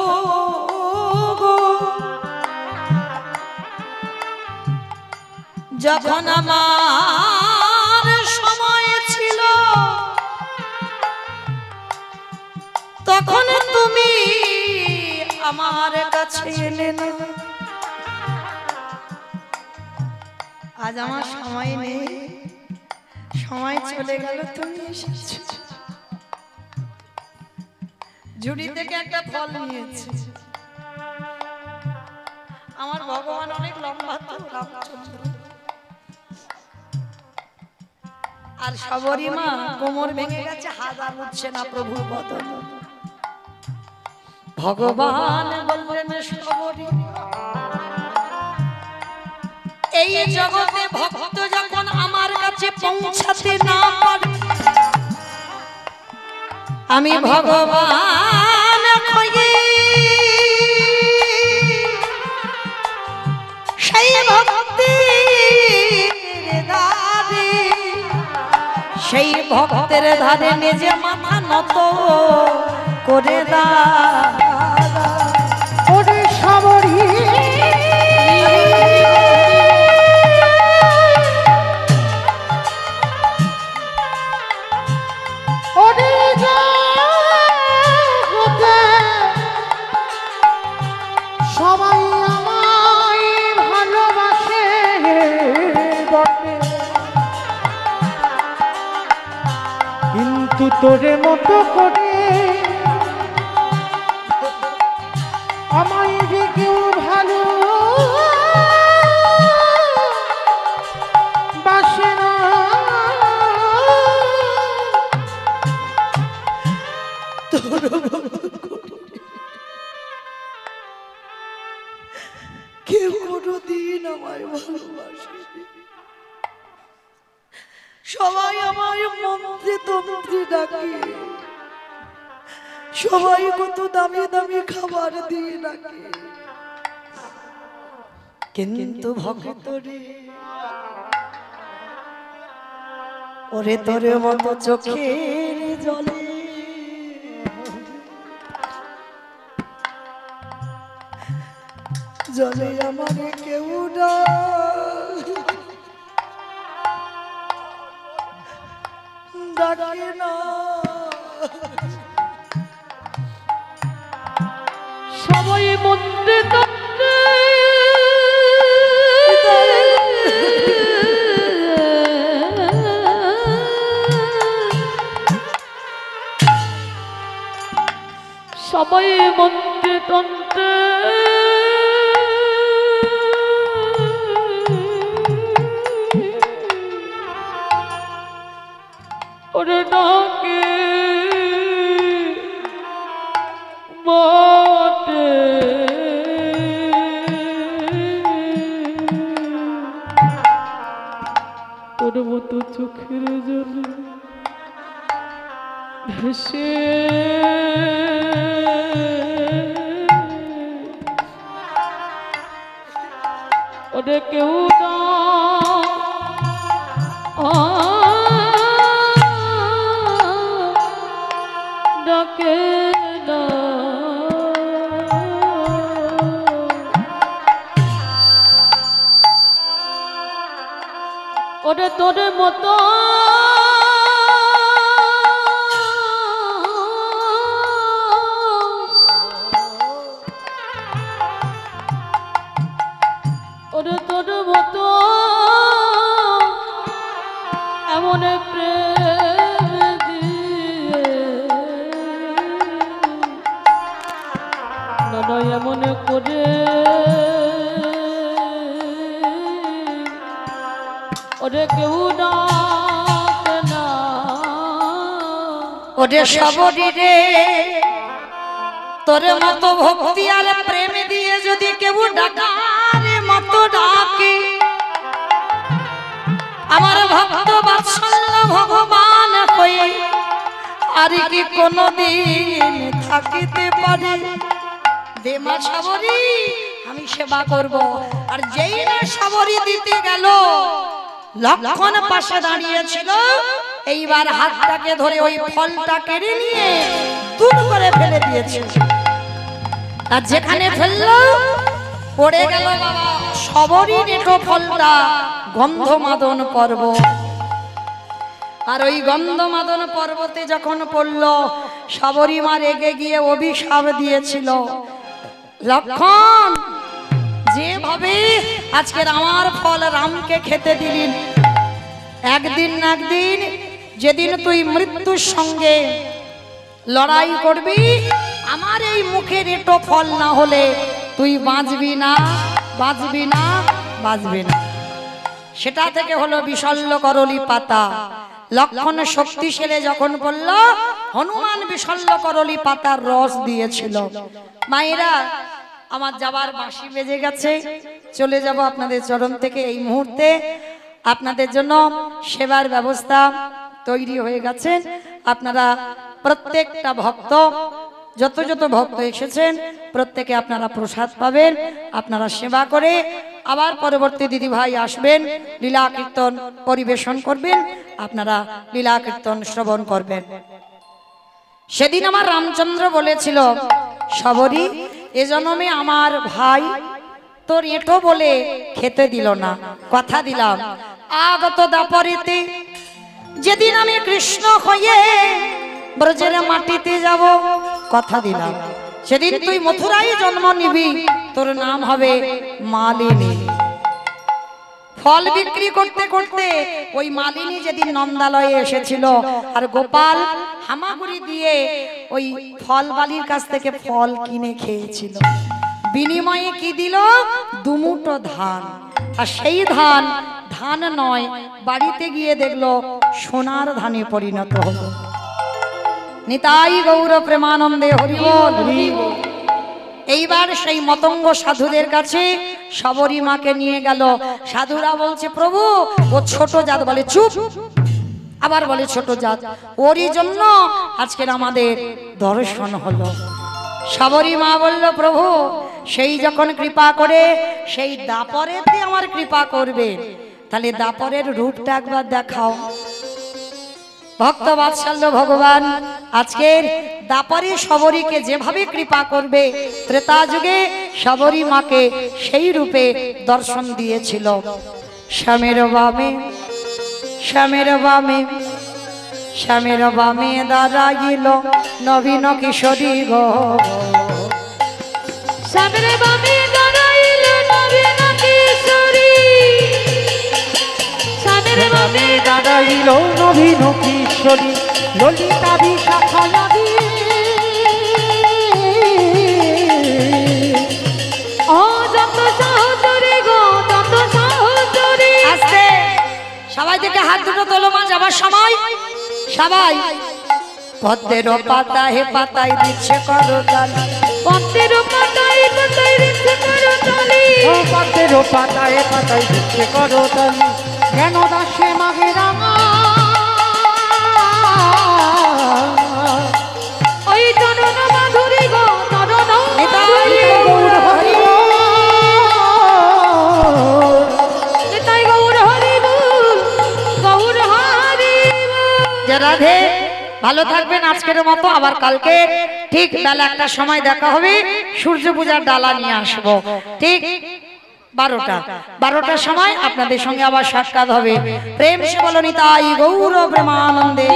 যখন আমার সময় ছিল তখন তুমি আমার কাছে এলে না। আজ আমার সময় নেই, সময় চলে গেল, তুমি এসেছো। ঝুড়ি থেকে একটা ফল নিয়েছে। আমার ভগবান অনেক লম্বা তো, রামচন্দ্র। আর সবরী মা কোমর ভেঙে গেছে, হাত আর উঠছে না প্রভুর বদন। ভগবান বললেন, সবরী এই জগতে ভক্ত যখন আমার কাছে পৌঁছাতে না পারে, আমি ভগবান খোঁজি সেই ভক্তির ধারে, সেই ভক্তের ধারে নিজে মাথা নত করে দাঁড়া। ও তোরে মতো করে আমায় যে কেউ ভালো বাসে না। কেউ কোনোদিন আমায় ভালোবাসে, সবাই আমায় মন্ত্রে তন্ত্রে ডাকে, সবাই কত দামি দামি খাবার দিয়ে ডাকে, কিন্তু ভক্তরে ওরে তোরে মতো চোখের জলে জলে আমারে কেউ ডাকে না। সবাই মন্ত্রে তন্ত্রে সবাই মন্ত্রে তন্ত্রে ওরে ডাকে বটে, তোর মতো চোখের জলে ভেসে ওরে কেউ না ডাকে না। ওরে তোর মতো ওরে তোর মতো এমন প্রেম দিয়ে না এমন করে ওরে কেউ ডাকে না। ওরে সবরি রে তোর মতো ভক্তি আর প্রেম দিয়ে যদি কেউ ডাকার মতো ডাকে, আমার ভক্ত বাৎসল্য ভগবান হয়ে আর কি কোনদিন থাকিতে পারে? দেমা সবরি আমি সেবা করব। আর যেই না সবরি দিতে গেল, লক্ষণ পাশে দাঁড়িয়েছিল, এইবার হাতটাকে ধরে ওই ফলটা কেড়ে নিয়ে দূর করে ফেলে দিয়েছে। আর যেখানে ফেললো পড়ে গেল বাবা সবরি নেটো ফলটা গন্ধমাদন পর্বত। আর ওই গন্ধমাদন পর্বতে যখন পড়ল, সবরীমা রেগে গিয়ে অভিশাপ দিয়েছিল, লক্ষণ যেভাবে আজকের আমার ফল রামকে খেতে দিলেন, একদিন না একদিন যেদিন তুই মৃত্যুর সঙ্গে লড়াই করবি, আমার এই মুখের এটো ফল না হলে তুই বাঁচবি না, বাঁচবি না, বাঁচবি না। সেটা থেকে হলো বিশল্য করলি পাতা। লক্ষণ শক্তিশালী যখন বলল, হনুমান বিশল্য করলি পাতার রস দিয়েছিল। মায়েরা, আমার যাবার বাঁশি বেজে গেছে, চলে যাব আপনাদের চরণ থেকে। এই মুহূর্তে আপনাদের জন্য সেবার ব্যবস্থা তৈরি হয়ে গেছে। আপনারা প্রত্যেকটা ভক্ত, যত যত ভক্ত এসেছেন, প্রত্যেকে আপনারা প্রসাদ পাবেন। আপনারা সেবা করে আবার পরবর্তী দিদি ভাই আসবেন, লীলা কীর্তন পরিবেশন করবেন, আপনারা লীলা কীর্তন শ্রবণ করবেন। সেদিন আমার রামচন্দ্র বলেছিল, সবরি এ জন্মে আমার ভাই তোর এঁটো বলে খেতে দিল না, কথা দিলাম আগত দাপরিতে যেদিন আমি কৃষ্ণ হয়ে ব্রজের মাটিতে যাব, কথা দিলাম সেদিন তুই মথুরায় জন্ম নিবি, তোর নাম হবে মালিনী। ফল বিক্রি করতে করতে ওই মালিনী যেদিন নন্দালয়ে এসেছিল আর গোপাল হামাগুড়ি দিয়ে ওই ফল বালির কাছ থেকে ফল কিনে খেয়েছিল, বিনিময়ে কি দিল? দুমুঠো ধান। আর সেই ধান ধান নয়, বাড়িতে গিয়ে দেখলো সোনার ধানে পরিণত হলো। নিতাই গৌর প্রেমানন্দে হরি বল। এইবার সেই মতঙ্গ সাধুদের কাছে শবরী মাকে নিয়ে গেল। সাধুরা বলছে প্রভু ও ছোট জাত, বলে চুপ, আবার বলে ছোট জাত, ওরই জন্য আজকের আমাদের দর্শন হলো। শবরী মা বলল প্রভু সেই যখন কৃপা করে সেই দাপরেতে আমার কৃপা করবে, তাহলে দাপরের রূপটা একবার দেখাও। ভক্ত বাৎসল্য ভগবান আজকের দাপরে শবরীকে যেভাবে কৃপা করবে, ত্রেতা যুগে শবরী মাকে সেই রূপে দর্শন দিয়েছিল। শ্যামের বামে শ্যামের বামে শ্যামের বামে দাঁড়াইল নবীন কিশোরী গো, শ্যামের বামে দাঁড়াইল নবীন কিশোরী, শ্যামের বামে দাঁড়াইল নবীন কিশোরী ললিতা বিশাখা নদী। ও যত সহচরী গো, যত সহচরী। আস্তে সবাই থেকে হাত দুটো তোলো মা, যাবার সময় সবাই। পদ্মের পাতায় পাতায় দিচ্ছে করতালি, পদ্মের পাতায় পাতায় দিচ্ছে করতালি, ও পদ্মের পাতায় পাতায় দিচ্ছে করতালি, কেন দাসে মাঘে রাঙা ওই চরণ মাধুরী গো, চরণ নিতাই গৌর হরি নিতাই গৌর হরি বল, গৌর হরি বল। রাধে। ভালো থাকবেন আজকের মতো, আবার কালকে ঠিক বেলা 1টার সময় দেখা হবে, সূর্য পূজার ডালা নিয়ে আসবো ঠিক 12টার সময় আপনাদের সঙ্গে আবার সাক্ষাৎ হবে। প্রেম সে বলো নিতাই গৌর প্রেমানন্দে।